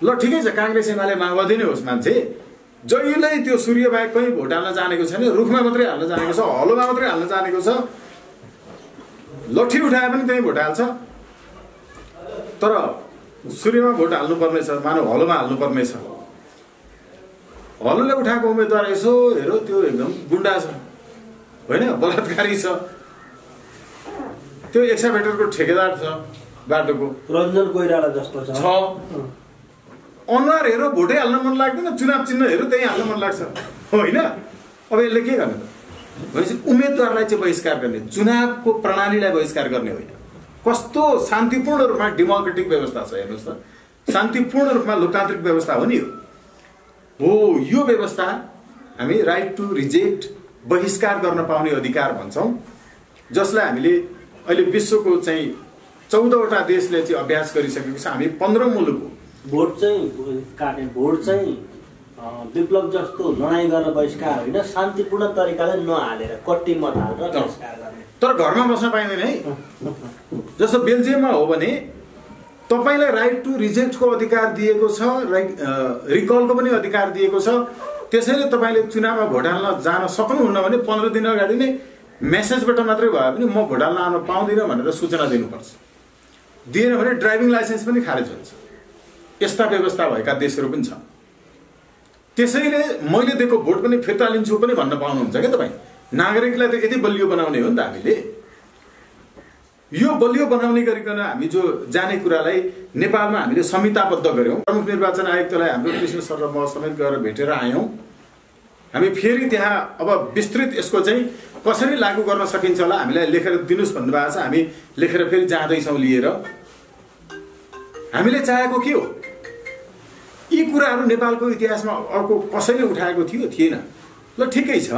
ल ठिकै छ, कांग्रेस एमाले माओवादी नै होस्, मान्छे जहिल्यै त्यो सूर्य बाहेक कहीँ भोट हाल्न जानेको छैन, रुखमा मात्रै हाल्न जानेको छ, हलोमा मात्रै हाल्न जानेको छ, लट्ठी उठाए पनि त्यही भोट हाल्छ। तर सूर्यमा भोट हाल्नुपर्ने छ, मानव हलोमा हाल्नुपर्ने छ। हलोले उठाएको उम्मेदवार यसो हेरो, त्यो एकदम गुण्डा छ होइन, बलात्कारी छ, त्यो एक्साभेटरको ठेकेदार छ, बाटोको रञ्जन कोइराला जस्तो छ। अनुहार हेरो भोटै हाल्न मन लाग्दैन, चुनाव चिन्ह हेरो त्यही हाल्न मन लाग्छ होइन। अब यसले के गर्ने त? भनेपछि उम्मेदवारलाई चाहिँ बहिष्कार गर्ने, चुनावको प्रणालीलाई बहिष्कार गर्ने होइन। कस्तो शान्तिपूर्ण रूपमा डेमोक्रेटिक व्यवस्था छ हेर्नुहोस् त, शान्तिपूर्ण रूपमा लोकतान्त्रिक व्यवस्था हो नि हो। यो व्यवस्था हामी राइट टु रिजेक्ट, बहिष्कार गर्न पाउने अधिकार भन्छौँ, जसलाई हामीले अहिले विश्वको चाहिँ 14वटा देशले चाहिँ अभ्यास गरिसकेको छ। हामी 15 मुलुक भोट चाहिँ काट्ने, भोट चाहिँ विप्लव जस्तो लडाइँ गर्न बहिष्कार होइन, शान्तिपूर्ण तरिकाले नहालेर कट्टी मत हालेर बहिष्कार गर्ने। तर घरमा बस्न पाइँदैन है। जस्तो बेल्जियममा हो भने तपाईलाई राइट टु रिजेक्टको अधिकार दिएको छ, रिकलको पनि अधिकार दिएको छ। त्यसैले तपाईले चुनावमा भोट हाल्न जान सक्नुहुन्न भने 15 दिन अगाडि नै मेसेजबाट मात्रै भए पनि म भोट हाल्न आउन पाउँदिन भनेर सूचना दिनुपर्छ। दिएन भने ड्राइभिङ लाइसेन्स पनि खारेज हुन्छ। यस्ता व्यवस्था भएका देशहरू पनि छन्। त्यसैले मैले दिएको भोट पनि फिर्ता लिन्छु पनि भन्न पाउनुहुन्छ क्या तपाईँ। नागरिकलाई त यति बलियो बनाउने हो नि त हामीले। यो बलियो बनाउने गरिकन हामी जो जाने कुरालाई नेपालमा हामीले संहिताबद्ध गर्यौं। प्रमुख निर्वाचन आयुक्तलाई हाम्रो कृष्ण सर र म समेत गएर भेटेर आयौं। हामी फेरि त्यहाँ अब विस्तृत यसको चाहिँ कसरी लागू गर्न सकिन्छ होला हामीलाई लेखेर दिनुस् भन्नुभएको छ। हामी लेखेर फेरि जाँदैछौं लिएर। हामीले चाहेको के हो? यी कुराहरू नेपालको इतिहासमा अर्को कसैले उठाएको थिएन। ल ठिकै छ,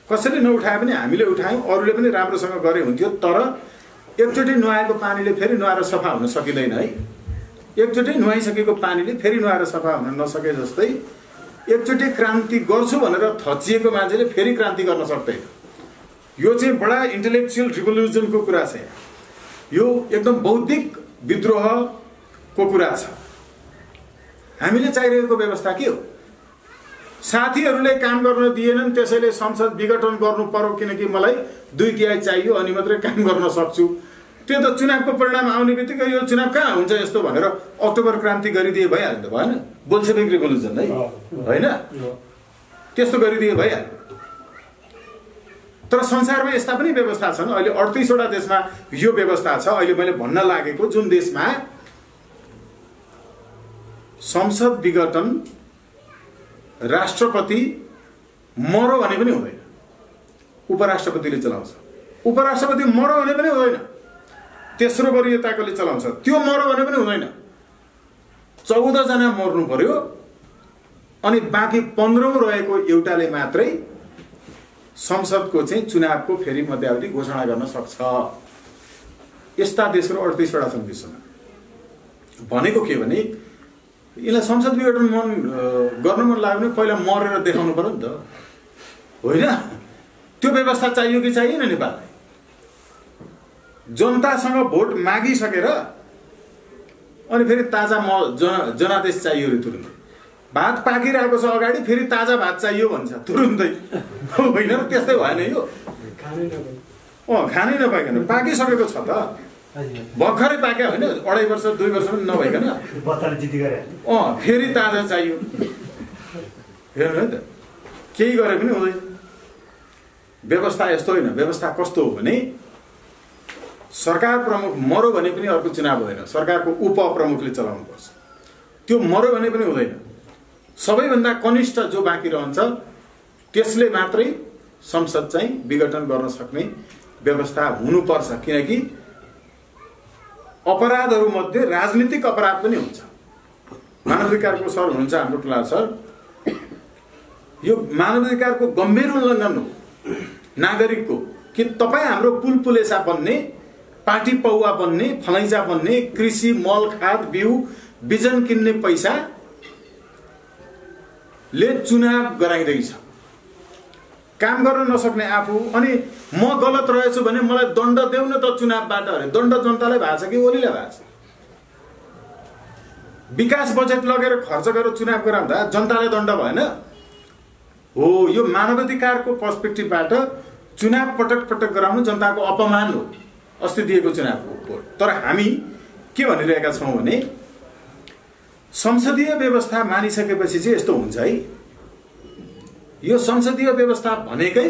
कसैले नउठाए पनि हामीले उठायौं, अरूले पनि राम्रोसँग गरे हुन्थ्यो। तर एकचोटि नुहाएको पानीले फेरि नुहाएर सफा हुन सकिँदैन है। एकचोटि नुहाइसकेको पानीले फेरि नुहाएर सफा हुन नसके जस्तै एकचोटि क्रान्ति गर्छु भनेर थचिएको मान्छेले फेरि क्रान्ति गर्न सक्दैन। यो चाहिँ बडा इन्टेलेक्चुअल रिभोल्युसनको कुरा छ। यो एकदम बौद्धिक विद्रोहको कुरा छ। हामीले चाहिरहेको व्यवस्था के हो? साथीहरूले काम गर्न दिएनन्, त्यसैले संसद विघटन गर्नु पर्यो किनकि मलाई 2/3 चाहियो अनि मात्रै काम गर्न सक्छु। त्यो त चुनावको परिणाम आउने बित्तिकै यो चुनाव कहाँ हुन्छ यस्तो भनेर अक्टोबर क्रान्ति गरिदिए भइहाल्यो त भएन? बोल्सेविक रिभोल्युसन है होइन? त्यस्तो गरिदिए भइहाल्यो। तर संसारमा यस्ता पनि व्यवस्था छन्। अहिले 38 वटा देशमा यो व्यवस्था छ। अहिले मैले भन्न लागेको जुन देशमा संसद विघटन राष्ट्रपति मरो भने पनि हुँदैन, उपराष्ट्रपतिले चलाउँछ। उपराष्ट्रपति मरो भने पनि हुँदैन, तेस्रो वरियताकोले चलाउँछ। त्यो मरो भने पनि हुँदैन। 14 जना मर्नु पर्यो अनि बाँकी 15औं रहेको एउटाले मात्रै संसदको चाहिँ चुनावको फेरि मध्यावधि घोषणा गर्न सक्छ। यस्ता देशहरू 38 वटा छन् विश्वमा। भनेको के भने यसलाई संसद विघटन गर्न मन लाग्यो भने पहिला मरेर देखाउनु पर्यो नि त, होइन? त्यो व्यवस्था चाहियो कि चाहिएन नेपाललाई? जनतासँग भोट मागिसकेर अनि फेरि ताजा जनादेश चाहियो रे तुरुन्तै। भात पाकिरहेको छ अगाडि फेरि ताजा भात चाहियो भन्छ तुरुन्तै। होइन र त्यस्तै भएन यो, खानै नपाइकन पाकिसकेको छ त, भर्खरै पाक्यो होइन, 2.5 वर्ष 2 वर्ष पनि नभइकन फेरि ताजा चाहियो। हेर्नु है त, केही गरे पनि हुँदैन। व्यवस्था यस्तो होइन। व्यवस्था कस्तो हो भने सरकार प्रमुख मर्यो भने पनि अर्को चुनाव हुँदैन, सरकारको उपप्रमुखले चलाउनुपर्छ। त्यो मर्यो भने पनि हुँदैन। सबैभन्दा कनिष्ठ जो बाँकी रहन्छ त्यसले मात्रै संसद चाहिँ विघटन गर्न सक्ने व्यवस्था हुनुपर्छ। किनकि अपराधहरू मध्ये राजनीतिक अपराध पनि हुन्छ। मानवाधिकारको सर हुनुहुन्छ हाम्रो टुला सर, यो मानवाधिकारको गम्भीर उल्लङ्घन हो नागरिकको कि तपाईँ हाम्रो पुलपुलेसा बन्ने, पार्टी पौवा बन्ने, फलैजा बन्ने, कृषि मल खाद बिउ बिजन किन्ने पैसाले चुनाव गराइरहेछ। काम गर्न नसक्ने आफू, अनि म गलत रहेछु भने मलाई दण्ड देऊ न त चुनावबाट अरे। दण्ड जनतालाई भएको छ कि ओलीलाई भएको छ? विकास बजेट लगेर खर्च गरेर चुनाव गराउँदा जनतालाई दण्ड भएन हो? यो मानवाधिकारको पर्सपेक्टिभबाट चुनाव पटक पटक गराउनु जनताको अपमान हो, अस्ति दिएको चुनावको भोट। तर हामी के भनिरहेका छौँ भने संसदीय व्यवस्था मानिसकेपछि चाहिँ यस्तो हुन्छ है। यो संसदीय व्यवस्था भनेकै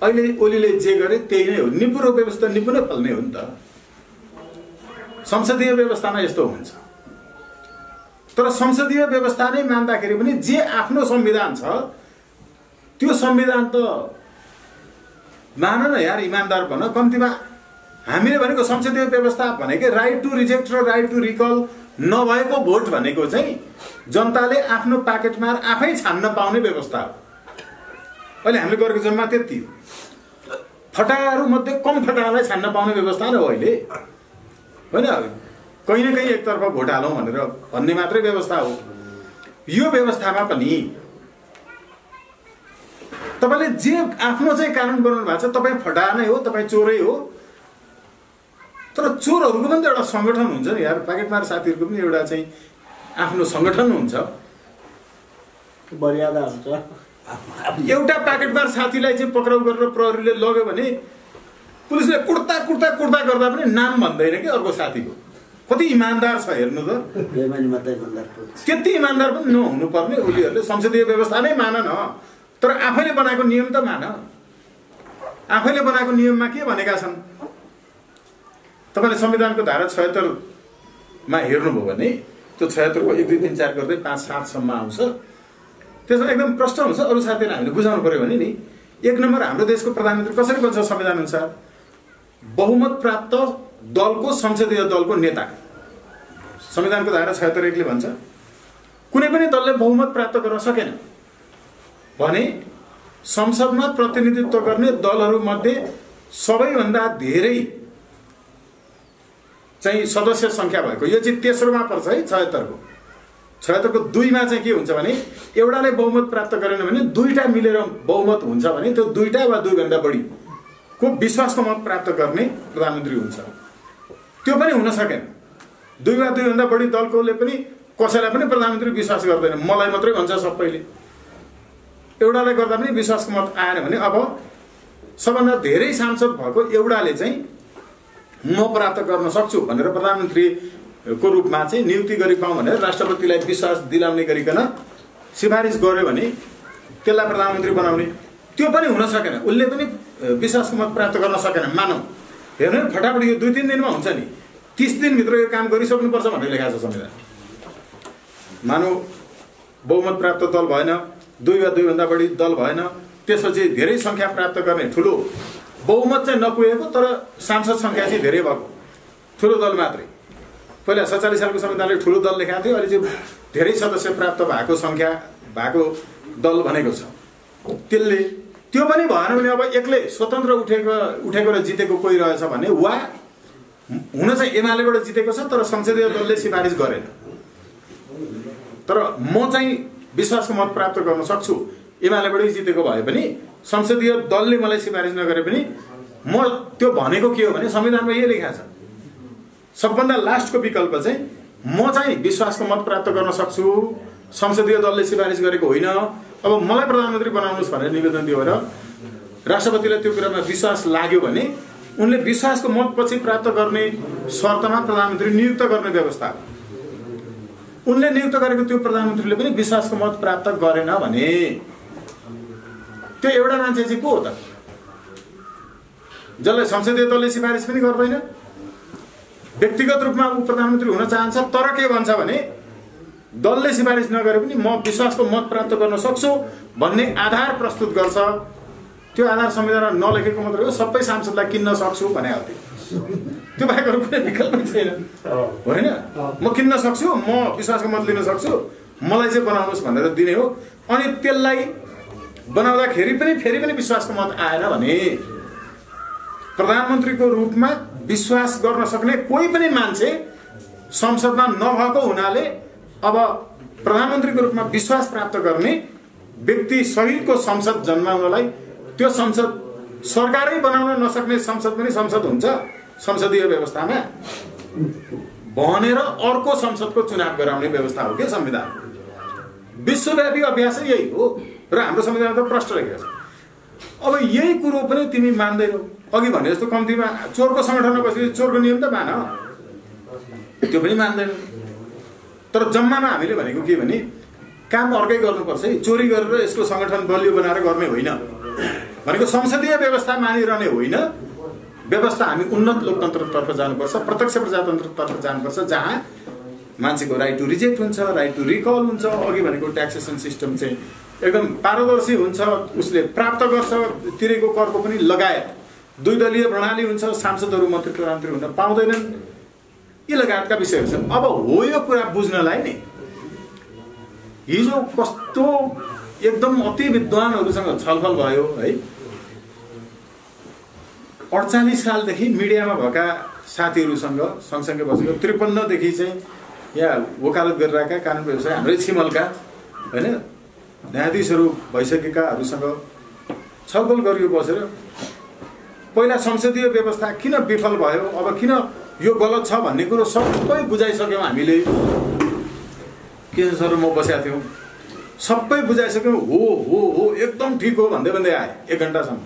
अहिले ओलीले जे गरे त्यही नै हो। निपुरो व्यवस्था निपुरो फल्ने हो नि त। संसदीय व्यवस्थामा यस्तो हुन्छ। तर संसदीय व्यवस्था नै मान्दाखेरि पनि जे आफ्नो संविधान छ त्यो संविधान त मान न यार, इमानदार भन। कम्तीमा हामीले भनेको संसदीय व्यवस्था भनेकै राइट टु रिजेक्ट र राइट टु रिकल नभएको भोट भनेको चाहिँ जनताले आफ्नो पाकेटमा आफै छान्न पाउने व्यवस्था हो। अहिले हामीले गरेको जम्मा त्यति हो। फटाहरू मध्ये कम फटाहरूलाई छान्न पाउने व्यवस्था नै हो अहिले, होइन? कहीँ न कहीँ एकतर्फ भोट हालौँ भनेर भन्ने मात्रै व्यवस्था हो। यो व्यवस्थामा पनि तपाईँले जे आफ्नो चाहिँ कानुन बनाउनु भएको छ, तपाईँ फटा नै हो, तपाईँ चोरै हो। तर चोरहरूको पनि त एउटा सङ्गठन हुन्छ नि यार। पाकेटमार साथीहरूको पनि एउटा चाहिँ आफ्नो सङ्गठन हुन्छ, मर्यादा हुन्छ। एउटा पाकेटमार साथीलाई चाहिँ पक्राउ गरेर प्रहरीले लग्यो भने पुलिसले कुट्दा कुट्दा कुट्दा गर्दा पनि नाम भन्दैन कि अर्को साथीको। कति इमान्दार छ हेर्नु त। त्यति इमान्दार पनि नहुनु पर्ने उनीहरूले संसदीय व्यवस्था नै मान न, तर आफैले बनाएको नियम त मान। आफैले बनाएको नियममा के भनेका छन्? तपाईँले संविधानको धारा 76 मा हेर्नुभयो भने त्यो 76 को 1 2 3 4 गर्दै 5 7 सम्म आउँछ। त्यसमा एकदम प्रश्न हुन्छ। अरू साथीहरूले हामीले बुझाउनु पर्यो भने नि 1 नम्बर हाम्रो देशको प्रधानमन्त्री कसरी बन्छ संविधान अनुसार? बहुमत प्राप्त दलको संसदीय दलको नेता। संविधानको धारा 76 ले भन्छ कुनै पनि दलले बहुमत प्राप्त गर्न सकेन भने संसदमा प्रतिनिधित्व गर्ने दलहरू मध्ये सबैभन्दा धेरै चाहिँ सदस्य संख्या भएको, यो चाहिँ तेस्रोमा पर्छ है 76 को। 76 को 2 मा चाहिँ के हुन्छ भने एउटाले बहुमत प्राप्त गरेन भने दुईटा मिलेर बहुमत हुन्छ भने त्यो दुईटा वा 2 भन्दा बढी को विश्वासको मत प्राप्त गर्ने प्रधानमन्त्री हुन्छ। त्यो पनि हुन सकेन। 2 वा 2 भन्दा बढी दलकोले पनि कसैलाई पनि प्रधानमन्त्री विश्वास गर्दैन, मलाई मात्रै भन्छ सबैले। एउटाले गर्दा पनि विश्वासको मत आएन भने अब सबभन्दा धेरै सांसद भएको एउटाले चाहिँ म प्राप्त गर्न सक्छु भनेर प्रधानमन्त्रीको रूपमा चाहिँ नियुक्ति गरि पाऊँ भनेर राष्ट्रपतिलाई विश्वास दिलाउने गरिकन सिफारिस गर्यो भने त्यसलाई प्रधानमन्त्री बनाउने। त्यो पनि हुन सकेन, उसले पनि विश्वासको मत प्राप्त गर्न सकेन मानौ। हेर्नु फटाफट यो 2-3 दिनमा हुन्छ नि, 30 दिनभित्र यो काम गरिसक्नुपर्छ भनेर लेखाएको छ संविधान। मानौ बहुमत प्राप्त दल भएन, 2 वा 2 भन्दा बढी दल भएन, त्यसपछि धेरै संख्या प्राप्त गर्ने ठुलो बहुमत चाहिँ नपुगेको तर सांसद संख्या चाहिँ धेरै भएको ठुलो दल मात्रै। पहिला 47 सालको संविधानले ठुलो दल लेखाएको थियो, अहिले चाहिँ धेरै सदस्य प्राप्त भएको संख्या भएको दल भनेको छ। त्यसले त्यो पनि भएन भने अब एक्लै स्वतन्त्र उठेको र जितेको कोही रहेछ भने वा हुन चाहिँ एमालेबाट जितेको छ तर संसदीय दलले सिफारिस गरेन, तर म चाहिँ विश्वासको मत प्राप्त गर्न सक्छु एमालेबाटै जितेको भए पनि संसदीय दलले मलाई सिफारिस नगरे पनि म त्यो भनेको के हो भने संविधानमा यही लेखा छ। सबभन्दा लास्टको विकल्प चाहिँ म चाहिँ विश्वासको मत प्राप्त गर्न सक्छु, संसदीय दलले सिफारिस गरेको होइन, अब मलाई प्रधानमन्त्री बनाउनुहोस् भनेर निवेदन दियो र राष्ट्रपतिलाई त्यो कुरामा विश्वास लाग्यो भने उनले विश्वासको मत पछि प्राप्त गर्ने शर्तमा प्रधानमन्त्री नियुक्त गर्ने व्यवस्था हो। उनले नियुक्त गरेको त्यो प्रधानमन्त्रीले पनि विश्वासको मत प्राप्त गरेन भने त्यो एउटा मान्छे चाहिँ को हो त? जसलाई संसदीय दलले सिफारिस पनि गर्दैन, व्यक्तिगत रूपमा ऊ प्रधानमन्त्री हुन चाहन्छ, तर के भन्छ भने दलले सिफारिस नगरे पनि म विश्वासको मत प्राप्त गर्न सक्छु भन्ने आधार प्रस्तुत गर्छ। त्यो आधार संविधानमा नलेखेको मात्रै हो, सबै सांसदलाई किन्न सक्छु भने हो। त्यो बाहेक अरू कुनै विकल्प छैन, होइन? म किन्न सक्छु, म विश्वासको मत लिन सक्छु, मलाई चाहिँ बनाउनुहोस् भनेर दिने हो। अनि त्यसलाई बनाउँदाखेरि पनि फेरि पनि विश्वासको मत आएन भने प्रधानमन्त्रीको रूपमा विश्वास गर्न सक्ने कोही पनि मान्छे संसदमा नभएको हुनाले अब प्रधानमन्त्रीको रूपमा विश्वास प्राप्त गर्ने व्यक्ति सहितको संसद जन्माउनलाई त्यो संसद सरकारै बनाउन नसक्ने संसद पनि संसद हुन्छ संसदीय व्यवस्थामा भनेर अर्को संसदको चुनाव गराउने व्यवस्था हो के संविधान। विश्वव्यापी अभ्यास यही हो र हाम्रो संविधान त प्रष्ट रहेको छ। अब यही कुरो पनि तिमी मान्दैनौ। अघि भने जस्तो कम्तीमा चोरको संगठनमा बसेपछि चोरको नियम त मान, त्यो पनि मान्दैन। तर जम्मामा हामीले भनेको के भने काम अर्कै गर्नुपर्छ है, चोरी गरेर यसको संगठन बलियो बनाएर गर्ने होइन भनेको संसदीय व्यवस्था मानिरहने होइन। व्यवस्था हामी उन्नत लोकतन्त्रतर्फ जानुपर्छ, प्रत्यक्ष प्रजातन्त्रतर्फ जानुपर्छ, जहाँ मान्छेको राइट टु रिजेक्ट हुन्छ, राइट टु रिकल हुन्छ। अघि भनेको ट्याक्सेसन सिस्टम चाहिँ एकदम पारदर्शी हुन्छ, उसले प्राप्त गर्छ तिरेको करको पनि लगायत। द्विदलीय प्रणाली हुन्छ, सांसदहरू मन्त्री प्रधानमन्त्री हुन पाउँदैनन्, यी लगायतका विषयहरू छन्। अब हो यो कुरा बुझ्नलाई नि हिजो कस्तो एकदम अति विद्वानहरूसँग छलफल भयो है। 48 सालदेखि मिडियामा भएका साथीहरूसँग सँगसँगै बसेको 53 देखि चाहिँ यहाँ वकालत गरिरहेका कानुन व्यवसाय हाम्रै छिमलका होइन न्यायाधीशहरू भइसकेकाहरूसँग छलफल गरियो बसेर पहिला संसदीय व्यवस्था किन विफल भयो, अब किन यो गलत छ भन्ने कुरो सबै बुझाइसक्यौँ हामीले। के सर म बसेका थियौँ, सबै बुझाइसक्यौँ। हो हो हो एकदम ठिक हो भन्दै भन्दै आए 1 घन्टासम्म।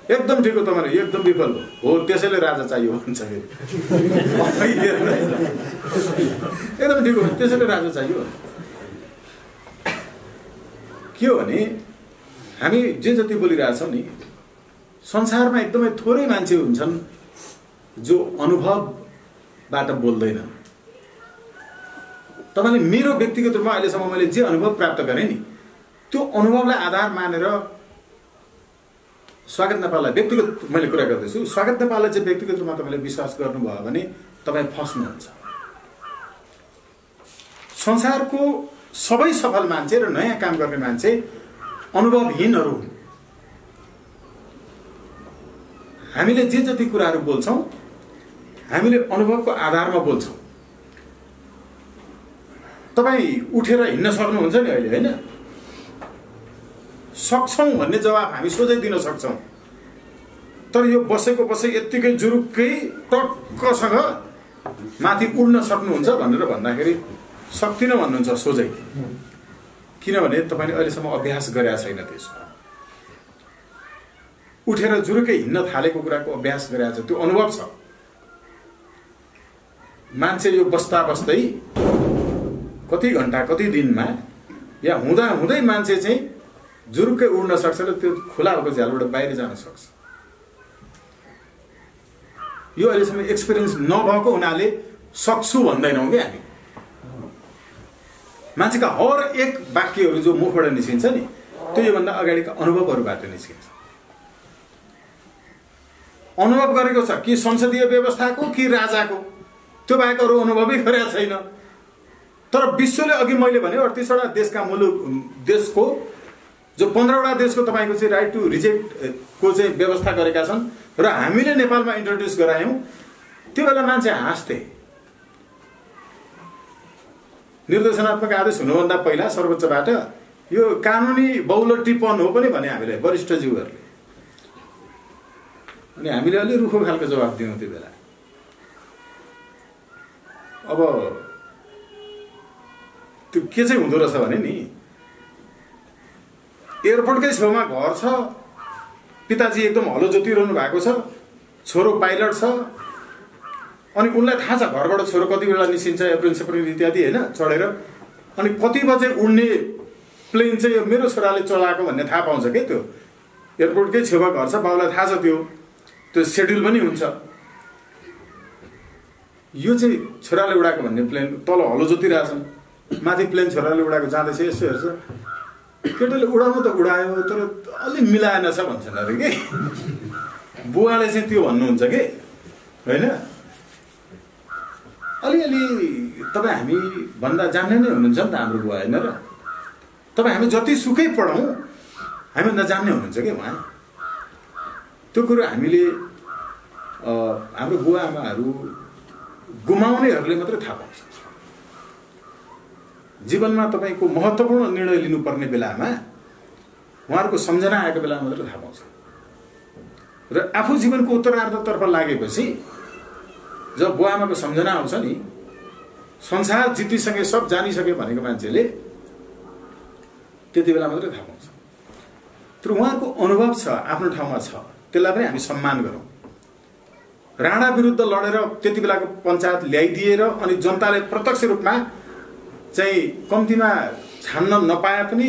एकदम ठिक हो तपाईँले, एकदम विफल हो, त्यसैले राजा चाहियो भन्छ फेरि। एकदम ठिक हो, त्यसैले राजा चाहियो। के हो भने हामी जे जति बोलिरहेछौँ नि, संसारमा एकदमै थोरै मान्छे हुन्छन् जो अनुभवबाट बोल्दैन। तपाईँले मेरो व्यक्तिगत रूपमा अहिलेसम्म मैले जे अनुभव प्राप्त गरेँ नि, त्यो अनुभवलाई आधार मानेर स्वागत नेपाललाई व्यक्तिगत मैले कुरा गर्दैछु। स्वागत नेपाललाई चाहिँ व्यक्तिगत रूपमा तपाईँले विश्वास गर्नुभयो भने तपाईँ फस्नुहुन्छ। संसारको सबै सफल मान्छे र नयाँ काम गर्ने मान्छे अनुभवहीनहरू हुन्। हामीले जे जति कुराहरू बोल्छौँ हामीले अनुभवको आधारमा बोल्छौँ। तपाईँ उठेर हिँड्न सक्नुहुन्छ नि अहिले, होइन? सक्छौँ भन्ने जवाब हामी सोझै दिन सक्छौँ, तर यो बसेको बसे यत्तिकै जुरुक्कै टक्कसँग माथि उड्न सक्नुहुन्छ भनेर भन्दाखेरि सक्दिनँ भन्नुहुन्छ सोझै। किनभने तपाईँले अहिलेसम्म अभ्यास गरेका छैन त्यसको। उठेर जुरुकै हिँड्न थालेको कुराको अभ्यास गरेका छ, त्यो अनुभव छ। मान्छे यो बस्दा बस्दै कति घन्टा कति दिनमा या हुँदा हुँदै मान्छे चाहिँ जुरुक्कै उड्न सक्छ र त्यो खुला भएको झ्यालबाट बाहिर जान सक्छ। यो अहिलेसम्म एक्सपिरियन्स नभएको हुनाले सक्छु भन्दैनौँ कि हामी। मान्छेका हर एक वाक्यहरू जो मुखबाट निस्किन्छ नि, त्यो योभन्दा अगाडिका अनुभवहरूबाट निस्किन्छ। अनुभव गरेको छ कि संसदीय व्यवस्थाको कि राजाको, त्यो बाहेक अरू अनुभवै गरेका छैन। तर विश्वले अघि मैले भने 38 वटा देशका देशको जो 15 वटा देशको तपाईँको चाहिँ राइट टु रिजेक्टको चाहिँ व्यवस्था गरेका छन् र हामीले नेपालमा इन्ट्रोड्युस गरायौँ। त्यो बेला मान्छे हाँस्थे। निर्देशनात्मक आदेश हुनुभन्दा पहिला सर्वोच्चबाट यो कानुनी बहुलटीपन हो पनि भने हामीले वरिष्ठज्यूहरूले, अनि हामीले अलि रुखो खालको जवाफ दियौँ त्यो बेला। अब त्यो के चाहिँ हुँदो रहेछ भने नि एयरपोर्टकै छेउमा घर छ, पिताजी एकदम हलो जोतिरहनु भएको छ, छोरो पाइलट छ, अनि उनलाई थाहा छ घरबाट छोरो कति बेला निस्किन्छ एप्रिल सेप्टेम्बर इत्यादि होइन चढेर, अनि कति बजे उड्ने प्लेन चाहिँ यो मेरो छोराले चलाएको भन्ने थाहा पाउँछ क्या। त्यो एयरपोर्टकै छेउमा घर छ, बाउलाई थाहा छ, त्यो सेड्युल पनि हुन्छ। यो चाहिँ छोराले उडाएको भन्ने प्लेन तल हलो जोतिरहेछन्, माथि प्लेन छोराले उडाएको जाँदैछ, यसो हेर्छ, केटाले उडाउनु त उडायो तर अलिक मिलाएन छ भन्छन् अरे कि बुवाले चाहिँ त्यो भन्नुहुन्छ कि होइन। अलिअलि तपाईँ हामी भन्दा जान्ने नै हुनुहुन्छ नि त हाम्रो बुवा होइन र। तपाईँ हामी जति सुकै पढौँ हामीभन्दा जान्ने हुनुहुन्छ कि उहाँ। त्यो कुरो हामीले हाम्रो बुवा आमाहरू गुमाउनेहरूले मात्रै थाहा पाउँछ। जीवनमा तपाईँको महत्त्वपूर्ण निर्णय लिनुपर्ने बेलामा उहाँहरूको सम्झना आएको बेलामा मात्रै थाहा पाउँछ। र आफू जीवनको उत्तरार्धतर्फ लागेपछि जब बुवा आमाको सम्झना आउँछ नि, संसार जितिसके सब जानिसके भनेको मान्छेले त्यति बेला मात्रै थाहा पाउँछ। तर उहाँहरूको अनुभव छ, आफ्नो ठाउँमा छ, त्यसलाई पनि हामी सम्मान गरौँ। राणा विरुद्ध लडेर त्यति बेलाको पञ्चायत ल्याइदिएर अनि जनताले प्रत्यक्ष रूपमा चाहिँ कम्तीमा छान्न नपाए पनि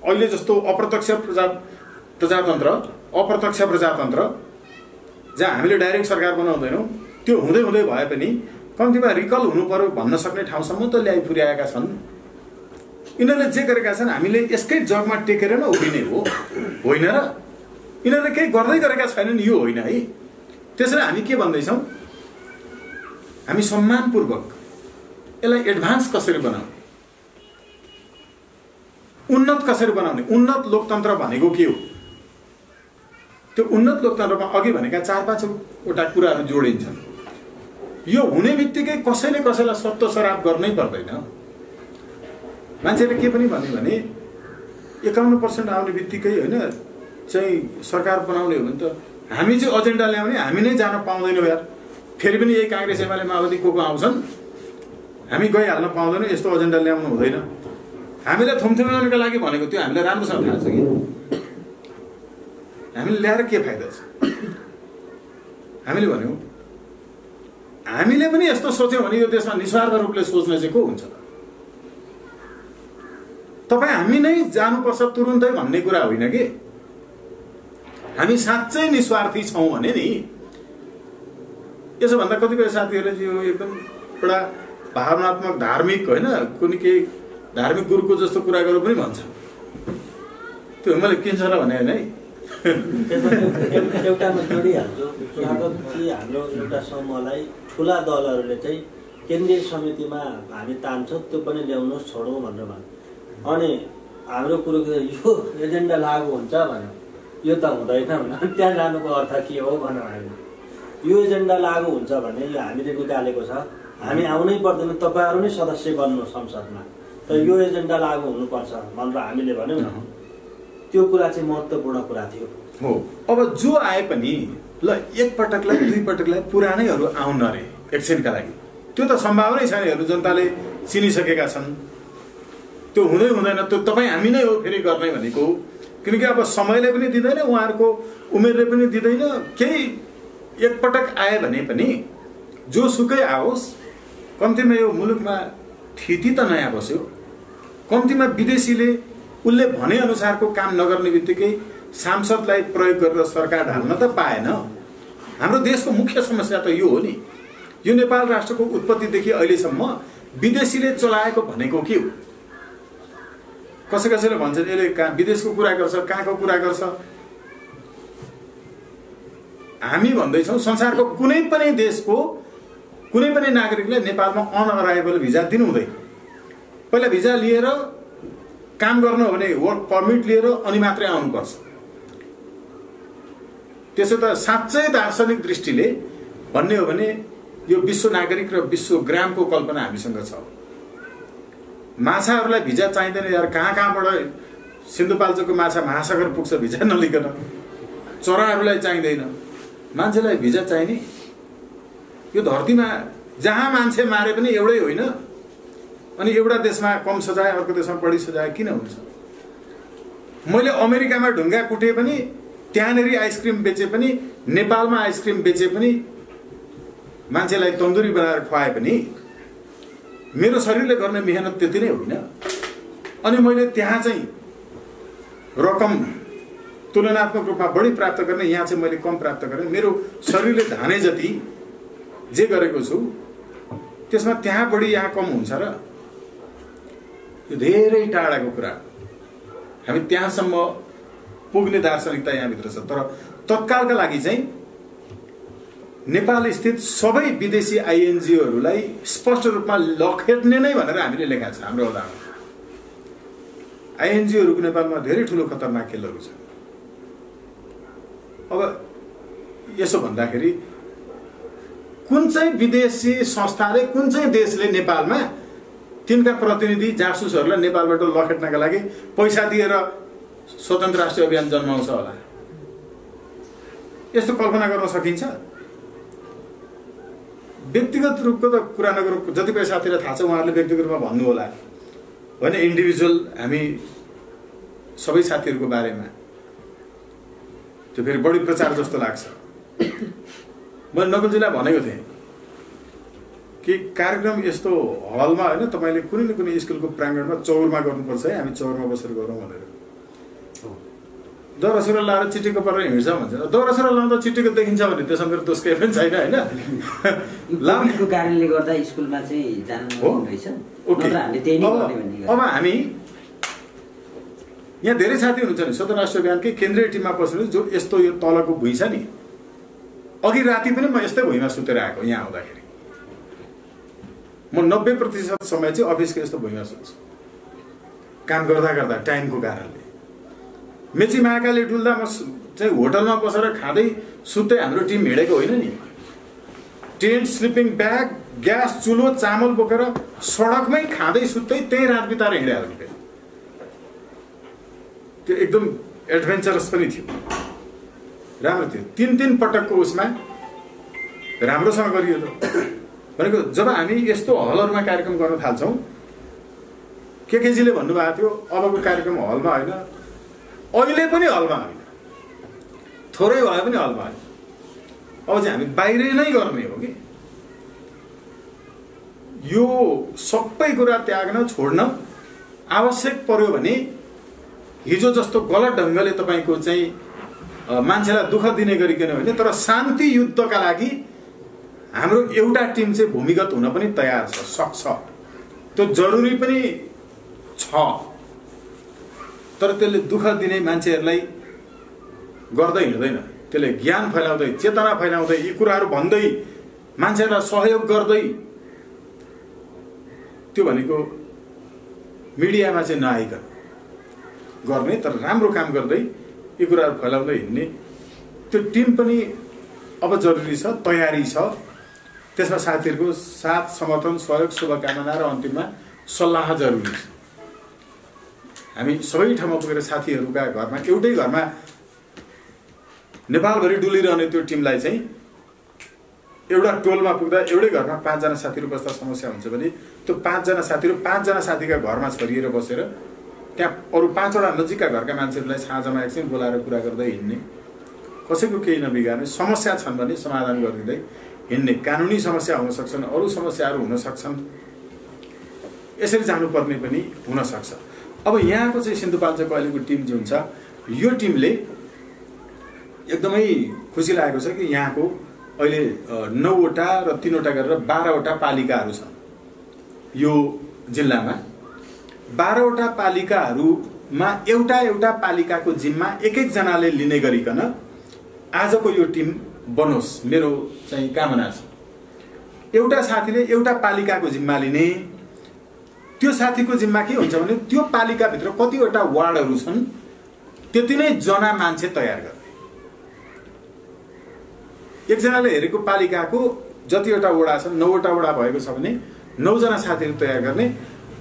अहिले जस्तो अप्रत्यक्ष प्रजातन्त्र जहाँ हामीले डाइरेक्ट सरकार बनाउँदैनौँ, त्यो हुँदै हुँदै भए पनि कम्तीमा रिकल हुनु पर्यो भन्न सक्ने ठाउँसम्म त ल्याइ पुर्याएका छन्। यिनीहरूले जे गरेका छन् हामीले यसकै जगमा टेकेर न उभिने हो होइन र। यिनीहरूले केही गर्दै गरेका छैनन्, यो होइन है। त्यसैले हामी के भन्दैछौँ, हामी सम्मानपूर्वक यसलाई एडभान्स कसरी बनाउने, उन्नत कसरी बनाउने। उन्नत लोकतन्त्र भनेको के हो? त्यो उन्नत लोकतन्त्रमा अघि भनेका 4-5वटा कुराहरू जोडिन्छन्। यो हुने बित्तिकै कसैले कसैलाई सत्तो सराप गर्नै पर्दैन। मान्छेले के पनि भन्यो भने 51% आउने बित्तिकै होइन चाहिँ सरकार बनाउने हो भने त हामी चाहिँ एजेन्डा ल्याउने, हामी नै जान पाउँदैनौँ यार। फेरि पनि यही काङ्ग्रेस एमाले माओवादी को आउँछन्, हामी गइहाल्न पाउँदैनौँ, यस्तो एजेन्डा ल्याउनु हुँदैन। हामीलाई थुमथुमाउनुको लागि भनेको त्यो हामीलाई राम्रोसँग थाहा छ कि हामीले ल्याएर के फाइदा छ। हामीले भन्यौँ हामीले पनि यस्तो सोच्यौँ भने यो देशमा निस्वार्थ रूपले सोच्ने चाहिँ को हुन्छ? तपाईँ हामी नै जानुपर्छ तुरुन्तै भन्ने कुरा होइन कि। हामी साँच्चै निस्वार्थी छौँ भने नि, यसो भन्दा कतिपय साथीहरूले यो एकदम एउटा भावनात्मक धार्मिक होइन कुनै केही धार्मिक गुरुको जस्तो कुरा गरौँ पनि भन्छ। त्यो मैले किन्छ र भने होइन है। एउटामा जोडिहाल्छु कि हाम्रो एउटा समूहलाई ठुला दलहरूले चाहिँ केन्द्रीय समितिमा हामी तान्छौँ, त्यो पनि ल्याउनुहोस् छोडौँ भनेर भन्यो। अनि हाम्रो कुरो यो एजेन्डा लागु हुन्छ भन्यो, यो त हुँदैन भने त्यहाँ जानुको अर्थ के हो भन्यो। हामी यो एजेन्डा लागु हुन्छ भने यो हामीले निकालेको छ, हामी आउनै पर्दैन, तपाईँहरू नै सदस्य बन्नु संसदमा, तर यो एजेन्डा लागु हुनुपर्छ भनेर हामीले भन्यौँ न। त्यो कुरा चाहिँ महत्त्वपूर्ण कुरा थियो हो। अब जो आए पनि ल एकपटकलाई दुईपटकलाई पुरानैहरू आउन रे एकछिनका लागि, त्यो त सम्भावनै छैन। हेर्नु जनताले चिनिसकेका छन्, त्यो हुँदै हुँदैन। त्यो तपाईँ हामी नै हो फेरि गर्ने भनेको, किनकि अब समयले पनि दिँदैन, उहाँहरूको उमेरले पनि दिँदैन। केही एकपटक आए भने पनि जोसुकै आओस्, कम्तीमा यो मुलुकमा थिति त नयाँ बस्यो। कम्तीमा विदेशीले उसले भने अनुसारको काम नगर्ने बित्तिकै सांसदलाई प्रयोग गरेर सरकार ढाल्न त पाएन। हाम्रो देशको मुख्य समस्या त यो हो नि। यो नेपाल राष्ट्रको उत्पत्तिदेखि अहिलेसम्म विदेशीले चलाएको भनेको के हो? कसैले भन्छन् यसले कहाँ विदेशको कुरा गर्छ, कहाँको कुरा गर्छ। हामी भन्दैछौँ संसारको कुनै पनि देशको कुनै पनि नागरिकले नेपालमा अनअराइभल भिजा दिनु हुँदैन। पहिला भिजा लिएर काम गर्नु हो भने वर्क पर्मिट लिएर अनि मात्रै आउनुपर्छ। त्यसो त साँच्चै दार्शनिक दृष्टिले भन्ने हो भने यो विश्व नागरिक र विश्व ग्रामको कल्पना हामीसँग छ। माछाहरूलाई भिजा चाहिँदैन यार, कहाँबाट सिन्धुपाल्चोकको माछा महासागर पुग्छ भिजा नलिकन। चराहरूलाई चाहिँदैन, मान्छेलाई भिजा चाहिने। यो धरतीमा जहाँ मान्छे मारे पनि एउटै होइन, अनि एउटा देशमा कम सजाय अर्को देशमा बढी सजाय किन हुन्छ? मैले अमेरिकामा ढुङ्गा कुटे पनि, त्यहाँनेरि आइसक्रिम बेचे पनि, नेपालमा आइसक्रिम बेचे पनि, मान्छेलाई तन्दुरी बनाएर खुवाए पनि मेरो शरीरले गर्ने मेहनत त्यति नै होइन। अनि मैले त्यहाँ चाहिँ रकम तुलनात्मक रूपमा बढी प्राप्त गर्ने, यहाँ चाहिँ मैले कम प्राप्त गरेँ। मेरो शरीरले धाने जति जे गरेको छु त्यसमा त्यहाँ बढी यहाँ कम हुन्छ र? यो धेरै टाढाको कुरा। हामी त्यहाँसम्म पुग्ने दार्शनिकता यहाँभित्र छ। तर तत्कालका लागि चाहिँ नेपाल स्थित सबै विदेशी आइएनजिओहरूलाई स्पष्ट रूपमा लखेट्ने नै भनेर हामीले लेखा छ हाम्रो अदालतमा। आइएनजिओहरूको नेपालमा धेरै ठुलो खतरनाक खेलहरू छन्। अब यसो भन्दाखेरि कुन चाहिँ विदेशी संस्थाले, कुन चाहिँ देशले नेपालमा तिनका प्रतिनिधि जासुसहरूलाई नेपालबाट लखेट्नका लागि पैसा दिएर स्वतन्त्र राष्ट्रिय अभियान जन्माउँछ होला? यस्तो कल्पना गर्न सकिन्छ? व्यक्तिगत रूपको त कुरा नगरौँ, जतिपय साथीलाई थाहा छ उहाँहरूले व्यक्तिगत रूपमा भन्नु होला होइन, इन्डिभिजुअल हामी सबै साथीहरूको बारेमा त्यो फेरि बढी प्रचार जस्तो लाग्छ। मैले नकुलजीलाई भनेको थिएँ कि कार्यक्रम यस्तो हलमा होइन, तपाईँले कुनै न कुनै स्कुलको प्राङ्गणमा चौरमा गर्नुपर्छ है, हामी चौरमा बसेर गरौँ भनेर। दौरा सुरुवाल लाएर चिटिक्क परेर हिँड्छ भन्छ। दौरा सुरुवाल लाउँदा चिटिक्क देखिन्छ भने त्यसमा मेरो दोष केही पनि छैन होइन। लाउनेको कारणले गर्दा स्कुलमा चाहिँ जानु रहेछ। अब हामी यहाँ धेरै साथी हुनुहुन्छ नि स्वतन्त्र राष्ट्रिय अभियानकै केन्द्रीय टिममा बस्नु, जो यस्तो यो तलको भुइँ छ नि, अघि राति पनि म यस्तै भुइँमा सुतेर आएको। यहाँ आउँदाखेरि म 90% समय चाहिँ अफिसको यस्तो भुइँमा सुत्छु, काम गर्दा गर्दा टाइमको कारणले। मेची महाकाली डुल्दा म चाहिँ होटलमा बसेर खाँदै सुत्दै हाम्रो टिम हिँडेको होइन नि। टेन्ट, स्लिपिङ ब्याग, ग्यास चुलो, चामल बोकेर सडकमै खाँदै सुत्दै त्यही रात बिताएर हिँडिहाल्नु। त्यो एकदम एडभेन्चरस पनि थियो, राम्रो थियो। 3 पटकको उसमा राम्रोसँग गरियो त। भनेको जब हामी यस्तो हलहरूमा कार्यक्रम गर्न थाल्छौँ, केकेजीले भन्नुभएको थियो अबको कार्यक्रम हलमा होइन, अहिले पनि हलमा होइन, थोरै भए पनि हलमा होइन। अब चाहिँ हामी बाहिरै नै गर्ने हो कि यो सबै कुरा त्याग्न छोड्न आवश्यक पर्यो भने हिजो जस्तो गलत ढङ्गले तपाईँको चाहिँ मान्छेलाई दुःख दिने गरिकन होइन, तर शान्ति युद्धका लागि हाम्रो एउटा टिम चाहिँ भूमिगत हुन पनि तयार छ, सक्छ, त्यो जरुरी पनि छ। तर त्यसले दुःख दिने मान्छेहरूलाई गर्दै हिँड्दैन, त्यसले ज्ञान फैलाउँदै, चेतना फैलाउँदै, यी कुराहरू भन्दै, मान्छेहरूलाई सहयोग गर्दै, त्यो भनेको मिडियामा चाहिँ नआइकन गर्ने, तर राम्रो काम गर्दै यी कुराहरू फैलाउँदै हिँड्ने त्यो टिम पनि अब जरुरी छ, तयारी छ। त्यसमा साथीहरूको साथ, समर्थन, सहयोग, शुभकामना र अन्तिममा सल्लाह जरुरी छ। हामी सबै ठाउँमा पुगेर साथीहरूका घरमा, एउटै घरमा नेपालभरि डुलिरहने त्यो टिमलाई चाहिँ एउटा टोलमा पुग्दा एउटै घरमा 5 जना साथीहरू बस्दा समस्या हुन्छ भने त्यो 5 जना साथीहरू 5 जना साथीका घरमा छरिएर बसेर त्यहाँ अरू 5 वटा नजिकका घरका मान्छेहरूलाई साँझमा एकछिन बोलाएर कुरा गर्दै हिँड्ने, कसैको केही नबिगार्ने, समस्या छन् भने समाधान गरिदिँदै हिँड्ने। कानुनी समस्या हुन सक्छन्, अरू समस्याहरू हुन सक्छन्, यसरी जानुपर्ने पनि हुन सक्छ। अब यहाँको चाहिँ सिन्धुपाल्चोकको अहिलेको टिम जुन छ, यो टिमले एकदमै खुसी लागेको छ कि यहाँको अहिले 9 वटा र 3 वटा गरेर 12 वटा पालिकाहरू छन् यो जिल्लामा। 12 वटा पालिकाहरूमा एउटा पालिकाको जिम्मा एक जनाले लिने गरिकन आजको यो टिम बनोस्, मेरो चाहिँ कामना छ। एउटा साथीले एउटा पालिकाको जिम्मा लिने, त्यो साथीको जिम्मा के हुन्छ भने त्यो पालिकाभित्र कतिवटा वार्डहरू छन् त्यति नै जना मान्छे तयार गर्ने। एकजनाले हेरेको पालिकाको जतिवटा वडा छन्, 9 वटा वडा भएको छ भने 9 जना साथीहरू तयार गर्ने।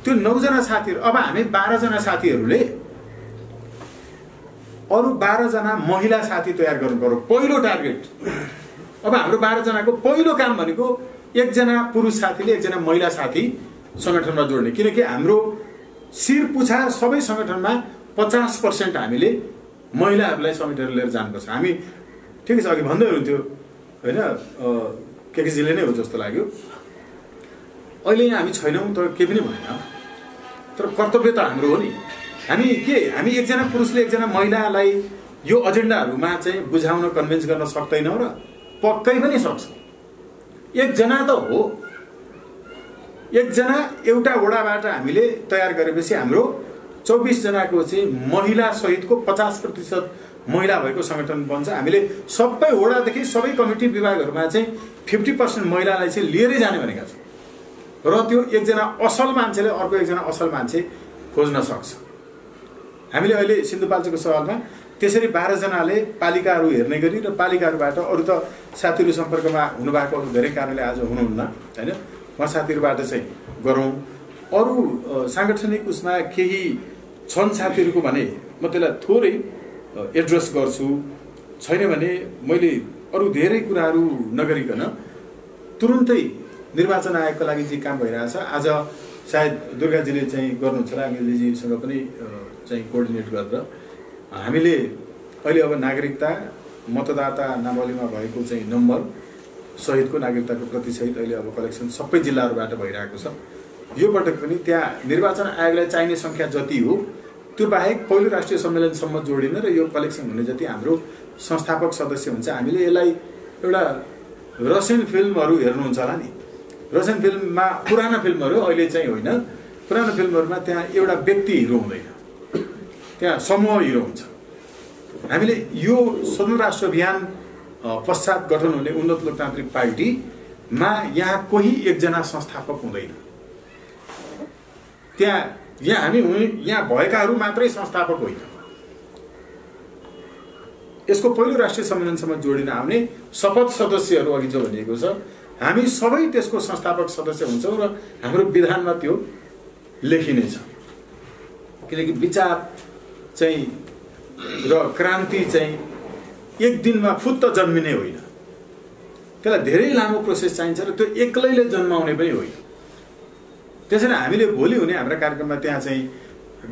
त्यो 9 जना साथीहरू, अब हामी 12 जना साथीहरूले अरू 12 जना महिला साथी तयार गर्नु पर्यो, पहिलो टार्गेट। अब हाम्रो 12 जनाको पहिलो काम भनेको 1 जना पुरुष साथीले 1 जना महिला साथी सङ्गठनमा जोड्ने, किनकि हाम्रो शिर पुछार सबै सङ्गठनमा 50% हामीले महिलाहरूलाई समेटेर लिएर जानुपर्छ। हामी ठिकै छ, अघि भन्दै हुनुहुन्थ्यो होइन, केकेजीले नै हो जस्तो लाग्यो। अहिले यहाँ हामी छैनौँ तर केही पनि भएन, तर कर्तव्य त हाम्रो हो नि। हामी एकजना पुरुषले एकजना महिलालाई यो एजेन्डाहरूमा चाहिँ बुझाउन कन्भिन्स गर्न सक्दैनौँ र पक्कै पनि सक्छ। एकजना त हो, एकजना एउटा वडाबाट हामीले तयार गरेपछि हाम्रो 24 जनाको चाहिँ महिला सहितको 50% महिला भएको सङ्गठन बन्छ। हामीले सबै वडादेखि सबै कमिटी विभागहरूमा चाहिँ 50% महिलालाई चाहिँ लिएरै जाने भनेका छौँ र त्यो एकजना असल मान्छेले अर्को एकजना असल मान्छे खोज्न सक्छ। हामीले अहिले सिन्धुपाल्चोकको सवालमा त्यसरी 12 जनाले पालिकाहरू हेर्ने गरी र पालिकाहरूबाट अरू त साथीहरू सम्पर्कमा हुनुभएको धेरै कारणले आज हुनुहुन्न होइन, उहाँ साथीहरूबाट चाहिँ गरौँ। अरू साङ्गठनिक उसमा केही छन् साथीहरूको भने म त्यसलाई थोरै एड्रेस गर्छु, छैन भने मैले अरू धेरै कुराहरू नगरिकन तुरुन्तै निर्वाचन आयोगको लागि जे काम भइरहेछ, आज सायद दुर्गाजीले चाहिँ गर्नुहुन्छ र अङ्ग्रेजीसँग पनि चाहिँ कोअर्डिनेट गरेर हामीले अहिले अब नागरिकता मतदाता नामावलीमा भएको चाहिँ नम्बर सहितको नागरिकताको प्रतिसहित अहिले अब कलेक्सन सबै जिल्लाहरूबाट भइरहेको छ। यो पटक पनि त्यहाँ निर्वाचन आयोगलाई चाहिने सङ्ख्या जति हो त्यो बाहेक पहिलो राष्ट्रिय सम्मेलनसम्म जोडिन र यो कलेक्सन हुने जति हाम्रो संस्थापक सदस्य हुन्छ। हामीले यसलाई एउटा रसियन फिल्महरू हेर्नुहुन्छ होला नि, रसियन फिल्ममा पुराना फिल्महरू अहिले चाहिँ होइन, पुरानो फिल्महरूमा त्यहाँ एउटा व्यक्ति हिरो हुँदैन, त्यहाँ समूह हिरो हुन्छ। हामीले यो स्वतन्त्र राष्ट्र अभियान पश्चात गठन हुने उन्नत लोकतान्त्रिक पार्टीमा यहाँ कोही एकजना संस्थापक हुँदैन, यहाँ हामी यहाँ भएकाहरू मात्रै संस्थापक होइन। यसको पहिलो राष्ट्रिय सम्मेलनसम्म जोडिन आउने शपथ सदस्यहरू अघि जो भनिएको छ, हामी सबै त्यसको संस्थापक सदस्य हुन्छौँ र हाम्रो विधानमा त्यो लेखिनेछ। किनकि विचार चाहिँ र क्रान्ति चाहिँ एक दिनमा फुत्त जन्मिने होइन, त्यसलाई धेरै लामो प्रोसेस चाहिन्छ र त्यो एक्लैले जन्माउने पनि होइन। त्यसैले हामीले भोलि हुने हाम्रा कार्यक्रममा त्यहाँ चाहिँ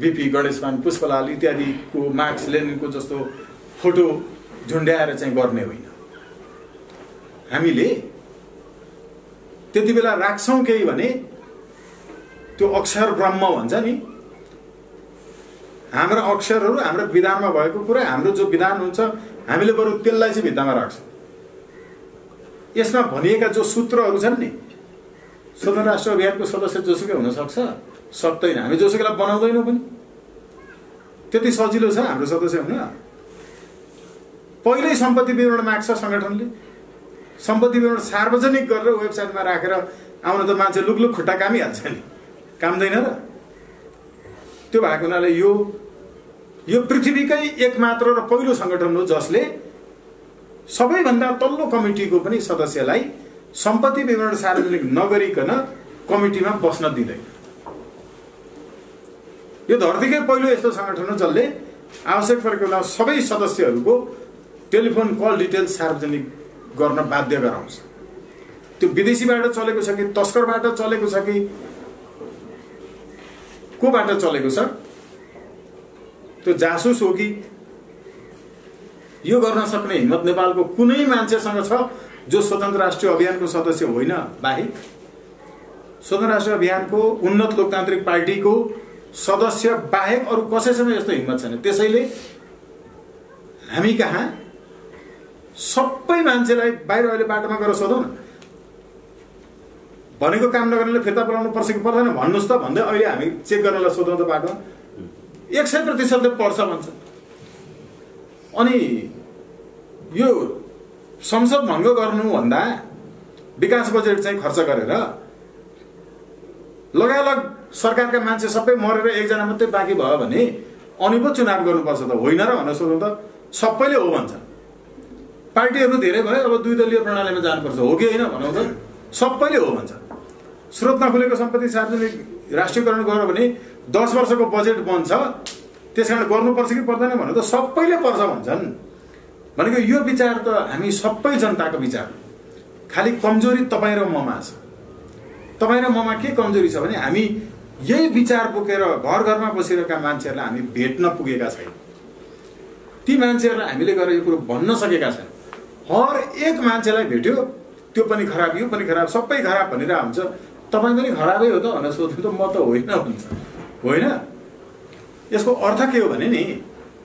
बिपी गणेशमान पुष्पलाल इत्यादिको मार्क्स लेनिनको जस्तो फोटो झुन्ड्याएर चाहिँ गर्ने होइन। हामीले त्यति बेला राख्छौँ केही भने त्यो अक्षर ब्रह्म भन्छ नि, हाम्रा अक्षरहरू हाम्रो विधानमा भएको कुरा, हाम्रो जो विधान हुन्छ हामीले बरु त्यसलाई चाहिँ भित्तामा राख्छौँ। यसमा भनिएका जो सूत्रहरू छन् नि, स्वतन्त्र राष्ट्र अभियानको सदस्य जोसुकै हुन सक्दैन, हामी जोसुकैलाई बनाउँदैनौँ पनि, त्यति सजिलो छ हाम्रो सदस्य हुन। पहिल्यै सम्पत्ति विवरण माग्छ सङ्गठनले, सम्पत्ति विवरण सार्वजनिक गरेर वेबसाइटमा राखेर आउन त मान्छे लुकलुक खुट्टा कामिहाल्छ नि, कामदैन र। त्यो भएको हुनाले यो पृथ्वीकै एकमात्र र पहिलो सङ्गठन हो जसले सबैभन्दा तल्लो कमिटीको पनि सदस्यलाई सम्पत्ति विवरण सार्वजनिक नगरिकन कमिटीमा बस्न दिँदैन। यो धरतीकै पहिलो यस्तो सङ्गठन हो जसले आवश्यक परेको बेला सबै सदस्यहरूको टेलिफोन कल डिटेल्स सार्वजनिक गर्न बाध्य गराउँछ। त्यो विदेशीबाट चलेको छ कि तस्करबाट चलेको छ कि कोबाट चलेको छ, त्यो जासुस हो कि, यो गर्न सक्ने हिम्मत नेपालको कुनै मान्छेसँग छ जो स्वतन्त्र राष्ट्रिय अभियानको सदस्य होइन बाहेक। स्वतन्त्र राष्ट्रिय अभियानको उन्नत लोकतान्त्रिक पार्टीको सदस्य बाहेक अरू कसैसँग यस्तो हिम्मत छैन। त्यसैले हामी कहाँ सबै मान्छेलाई बाहिर अहिले बाटोमा गएर सोधौँ न, भनेको काम नगर्नेले फिर्ता बोलाउनु पर्छ कि पर्दैन भन्नुहोस् त भन्दै अहिले हामी चेक गर्नलाई सोधौँ त बाटोमा 100%ले पर्छ भन्छ। अनि यो संसद भङ्ग गर्नुभन्दा विकास बजेट चाहिँ खर्च गरेर लगालग सरकारका मान्छे सबै मरेर एकजना मात्रै बाँकी भयो भने अनि पो चुनाव गर्नुपर्छ त होइन र भनेर सोध्नु त सबैले हो भन्छ। पार्टीहरू धेरै भयो, अब 2 दलीय प्रणालीमा जानुपर्छ हो कि होइन भनौँ त, सबैले हो भन्छ। स्रोत नखुलेको सम्पत्ति सार्वजनिक राष्ट्रियकरण गर्यो भने 10 वर्षको बजेट बन्छ, त्यसकारण गर्नुपर्छ कि पर्दैन भनेर त सबैले पर्छ भन्छन्। भनेको यो विचार त हामी सबै जनताको विचार, खालि कमजोरी तपाईँ र ममा छ। तपाईँ र ममा के कमजोरी छ भने हामी यही विचार बोकेर घर घरमा बसिरहेका मान्छेहरूलाई हामी भेट्न पुगेका छैन। ती मान्छेहरूलाई हामीले गएर यो कुरो भन्न सकेका छैन। हर एक मान्छेलाई भेट्यो त्यो पनि खराब यो पनि खराब सबै खराब भनिरहेको हुन्छ। तपाईँ पनि खराबै हो त भनेर सोध्नु त म त होइन भन्छ। होइन, यसको अर्थ के हो भने नि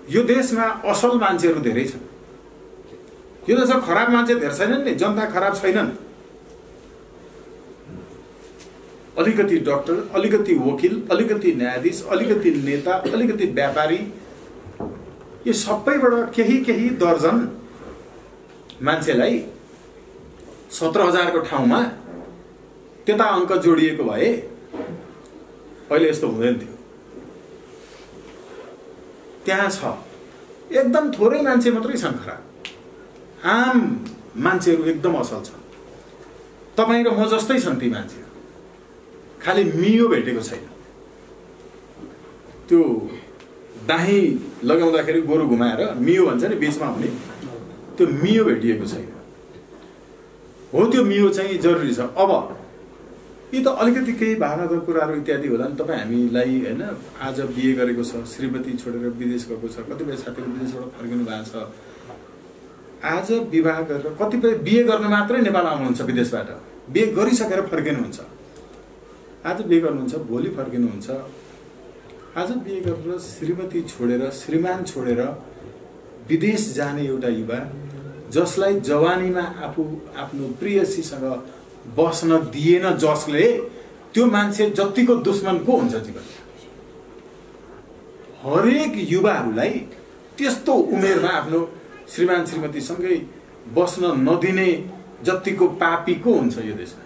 यो देशमा असल मान्छेहरू धेरै छन्। यो देशमा खराब मान्छे धेरै छैनन् नि, जनता खराब छैनन्। अलिकति डाक्टर, अलिकति वकिल, अलिकति न्यायाधीश, अलिकति नेता, अलिकति व्यापारी, यो सबैबाट केही दर्जन मान्छेलाई 17,000 को ठाउँमा त्यता अङ्क जोडिएको भए अहिले यस्तो हुँदैन थियो। त्यहाँ छ एकदम थोरै मान्छे मात्रै छन् खराब, आम मान्छेहरू एकदम असल छन्। तपाईँ र म जस्तै छन् ती मान्छे, खालि मियो भेटेको छैन। त्यो दाही लगाउँदाखेरि गोरु घुमाएर मियो भन्छ नि बीचमा हुने, त्यो मियो भेटिएको छैन। हो, त्यो मियो चाहिँ जरुरी छ। अब यी त अलिकति केही भावनात्मक कुराहरू इत्यादि होला नि। तपाईँ हामीलाई होइन आज बिहे गरेको छ, श्रीमती छोडेर विदेश गएको छ, कतिपय साथीहरू विदेशबाट फर्किनु भएको छ। आज विवाह गरेर कतिपय बिहे गर्न मात्रै नेपाल आउनुहुन्छ विदेशबाट, बिहे गरिसकेर फर्किनुहुन्छ। आज बिहे गर्नुहुन्छ, भोलि फर्किनुहुन्छ। आज बिहे गरेर श्रीमती छोडेर, श्रीमान छोडेर विदेश जाने एउटा युवा जसलाई जवानीमा आफ्नो प्रियसीसँग बस्न दिएन, जसले त्यो मान्छे जतिको दुश्मन को हुन्छ जीवन। हरेक युवाहरूलाई त्यस्तो उमेरमा आफ्नो श्रीमान श्रीमतीसँगै बस्न नदिने जतिको पापी को हुन्छ यो देशमा।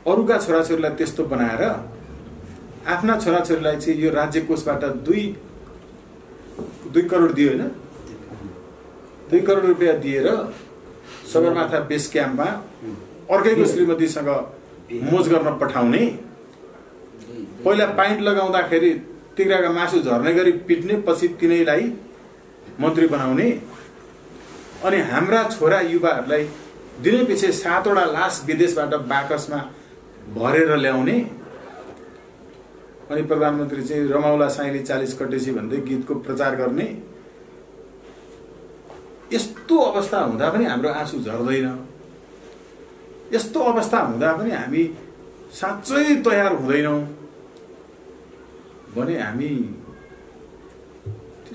अरूका छोराछोरीलाई त्यस्तो बनाएर आफ्ना छोराछोरीलाई चाहिँ यो राज्य कोषबाट 2 करोड दियो होइन, 2 करोड रुपियाँ दिएर सगरमाथा बेस क्याम्पमा अर्कैको श्रीमतीसँग मोज गर्न पठाउने, पहिला पाइन्ट लगाउँदाखेरि तिग्राका मासु झर्ने गरी पिट्ने, पछि तिनैलाई मन्त्री बनाउने, अनि हाम्रा छोरा युवाहरूलाई दिनै पछि 7वटा लास विदेशबाट बाकसमा भरेर ल्याउने, अनि प्रधानमन्त्री चाहिँ रमाउला साइली 40 कटेसी भन्दै गीतको प्रचार गर्ने। यस्तो अवस्था हुँदा पनि हाम्रो आँसु झर्दैन। यस्तो अवस्था हुँदा पनि हामी साँच्चै तयार हुँदैनौँ भने हामी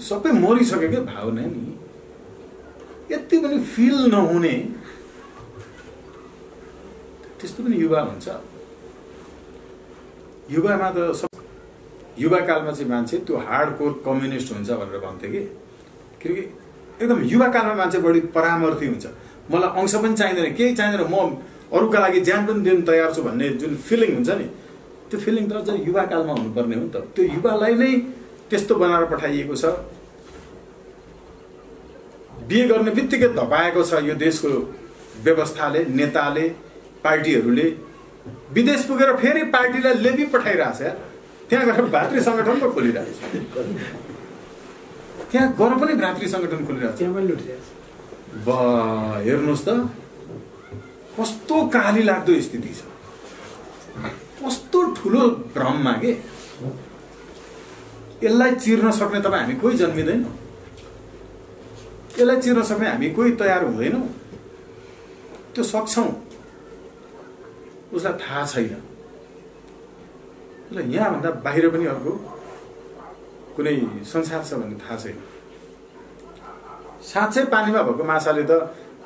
सबै मरिसकेकै भावना नि, यति पनि फिल नहुने त्यस्तो पनि युवा हुन्छ। युवामा त युवा कालमा चाहिँ मान्छे त्यो हार्डकोर कम्युनिस्ट हुन्छ भनेर भन्थे कि, किनकि एकदम युवा कालमा मान्छे बढी परामर्थी हुन्छ। मलाई अंश पनि चाहिँदैन, केही चाहिँदैन, म अरूका लागि ज्यान पनि दिन तयार छु भन्ने जुन फिलिङ हुन्छ नि, त्यो फिलिङ त अझ युवा कालमा हुनुपर्ने हो नि त। त्यो युवालाई नै त्यस्तो बनाएर पठाइएको छ। बिहे गर्ने बित्तिकै धपाएको छ यो देशको व्यवस्थाले, नेताले, पार्टीहरूले। विदेश पुगेर फेरि पार्टीलाई लेबी पठाइरहेछ यार, त्यहाँ गएर भातृ सङ्गठन पो खोलिरहेछ, त्यहाँ गएर पनि भातृ सङ्गठन खोलिरहेछ। हेर्नुहोस् त कस्तो काली लाग्दो स्थिति छ, कस्तो ठुलो भ्रममा के। यसलाई चिर्न सक्ने तपाईँ हामी कोही जन्मिँदैन, यसलाई चिर्न सक्ने हामी कोही तयार हुँदैनौँ। त्यो सक्छौँ उसलाई थाहा छैन। यहाँभन्दा बाहिर पनि अर्को कुनै संसार छ भन्ने थाहा छैन। साँच्चै पानीमा भएको माछाले त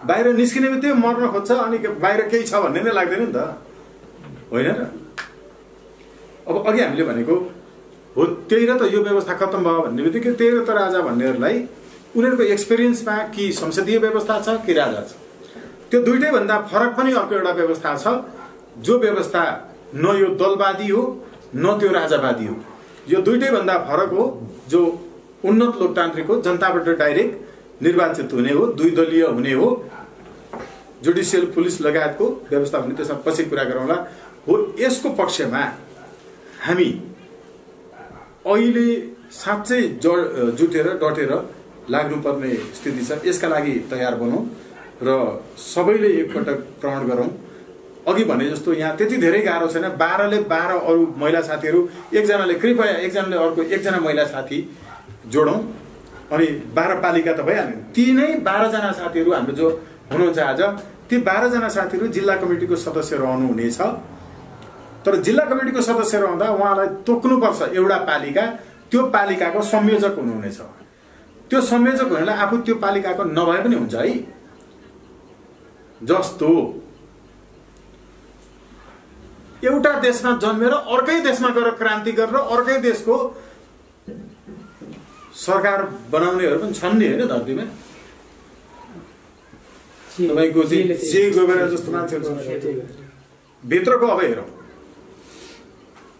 बाहिर निस्किने बित्तिकै मर्न खोज्छ, अनि बाहिर केही छ भन्ने नै लाग्दैन नि त, होइन र? अब अघि हामीले भनेको हो त्यही र त यो व्यवस्था खत्तम भयो भन्ने बित्तिकै त्यही र त राजा भन्नेहरूलाई उनीहरूको एक्सपिरियन्समा कि संसदीय व्यवस्था छ कि राजा छ, त्यो दुइटै भन्दा फरक पनि अर्को एउटा व्यवस्था छ, जो व्यवस्था न यो दलवादी हो न त्यो राजावादी हो। यो दुइटै भन्दा फरक हो, जो उन्नत लोकतान्त्रिक हो, जनताबाट डाइरेक्ट निर्वाचित हुने हो, 2 दलीय हुने हो, जुडिसियल पुलिस लगायतको व्यवस्था हुने। त्यसमा पछि कुरा गरौँला। हो यसको पक्षमा हामी अहिले साँच्चै जुटेर डटेर लाग्नुपर्ने स्थिति छ। यसका लागि तयार बनौँ र सबैले एकपटक प्रण गरौँ। अघि भने जस्तो यहाँ त्यति धेरै गाह्रो छैन। 12ले 12 अरू महिला साथीहरू, एकजनाले कृपया एकजनाले अर्को एकजना महिला साथी जोडौँ अनि 12 पालिका त भइहाल्यो। ती नै 12 जना साथीहरू हाम्रो जो हुनुहुन्छ आज, ती 12 जना साथीहरू जिल्ला कमिटीको सदस्य रहनुहुनेछ। तर जिल्ला कमिटीको सदस्य रहँदा उहाँलाई तोक्नुपर्छ एउटा पालिका, त्यो पालिकाको संयोजक हुनुहुनेछ। त्यो संयोजक हुनेलाई आफू त्यो पालिकाको नभए पनि हुन्छ है। जस्तो एउटा देशमा जन्मेर अर्कै देशमा गएर क्रान्ति गरेर अर्कै देशको सरकार बनाउनेहरू पनि छन् नि होइन धरतीमा। तपाईँको जे गोबेरा जस्तो मान्छेहरू भित्रको। अब हेरौँ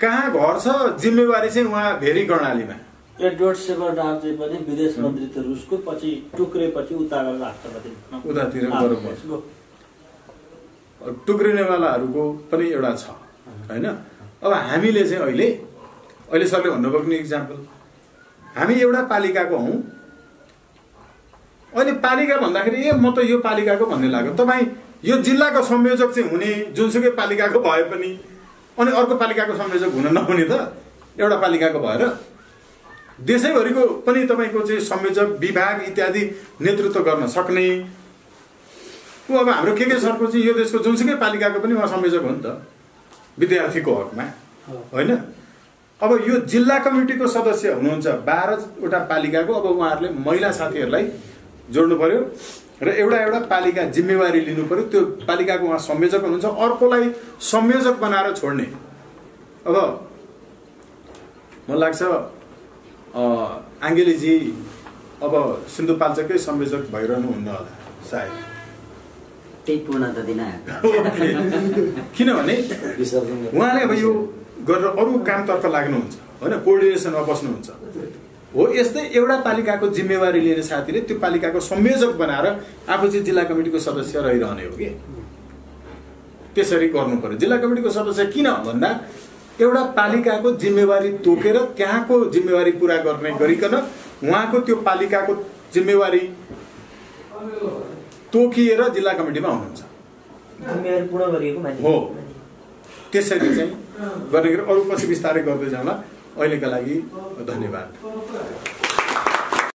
कहाँ घर छ, जिम्मेवारी चाहिँ उहाँ भेरी कर्णालीमा। एडवर्ड सेबरडार चाहिँ पनि विदेश मन्त्री त रुसको, पछि टुक्रेपछि उता गएर राष्ट्रपति उतातिर गएर टुक्रिनेवालाहरूको पनि एउटा छ होइन। अब हामीले चाहिँ अहिले सरले भन्नुभएको नि इक्जाम्पल, हामी एउटा पालिकाको हौँ। अहिले पालिका भन्दाखेरि म त यो पालिकाको भन्ने लाग्यो। तपाईँ यो जिल्लाको संयोजक चाहिँ हुने जुनसुकै पालिकाको भए पनि, अनि अर्को पालिकाको संयोजक हुन नहुने त एउटा पालिकाको भएर देशैभरिको पनि तपाईँको चाहिँ संयोजक विभाग इत्यादि नेतृत्व गर्न सक्ने। अब हाम्रो के सरको चाहिँ यो देशको जुनसुकै पालिकाको पनि उहाँ संयोजक हो नि त विद्यार्थीको हकमा होइन। अब यो जिल्ला कमिटीको सदस्य हुनुहुन्छ 12वटा पालिकाको। अब उहाँहरूले महिला साथीहरूलाई जोड्नु पर्यो र एउटा पालिका जिम्मेवारी लिनु पर्यो। त्यो पालिकाको उहाँ संयोजक हुनुहुन्छ, अर्कोलाई संयोजक बनाएर छोड्ने। अब मलाई लाग्छ आङ्गेलीजी अब सिन्धुपाल्चोकै संयोजक भइरहनु हुन्न होला सायद, त्यही पूर्णता दिन किनभने उहाँले अब यो गरेर अरू कामतर्फ लाग्नुहुन्छ होइन, कोअर्डिनेसनमा बस्नुहुन्छ। हो यस्तै एउटा पालिकाको जिम्मेवारी लिने साथीले त्यो पालिकाको संयोजक बनाएर आफू चाहिँ जिल्ला कमिटीको सदस्य रहिरहने हो कि त्यसरी गर्नु पर्यो। जिल्ला कमिटीको सदस्य किन भन्दा एउटा पालिकाको जिम्मेवारी तोकेर त्यहाँको जिम्मेवारी पुरा गर्ने गरिकन उहाँको त्यो पालिकाको जिम्मेवारी तोकिएर जिल्ला कमिटीमा हुनुहुन्छ हो। त्यसरी चाहिँ गर्ने अरू पछि बिस्तारै गर्दै जाउँला। अहिलेका लागि धन्यवाद।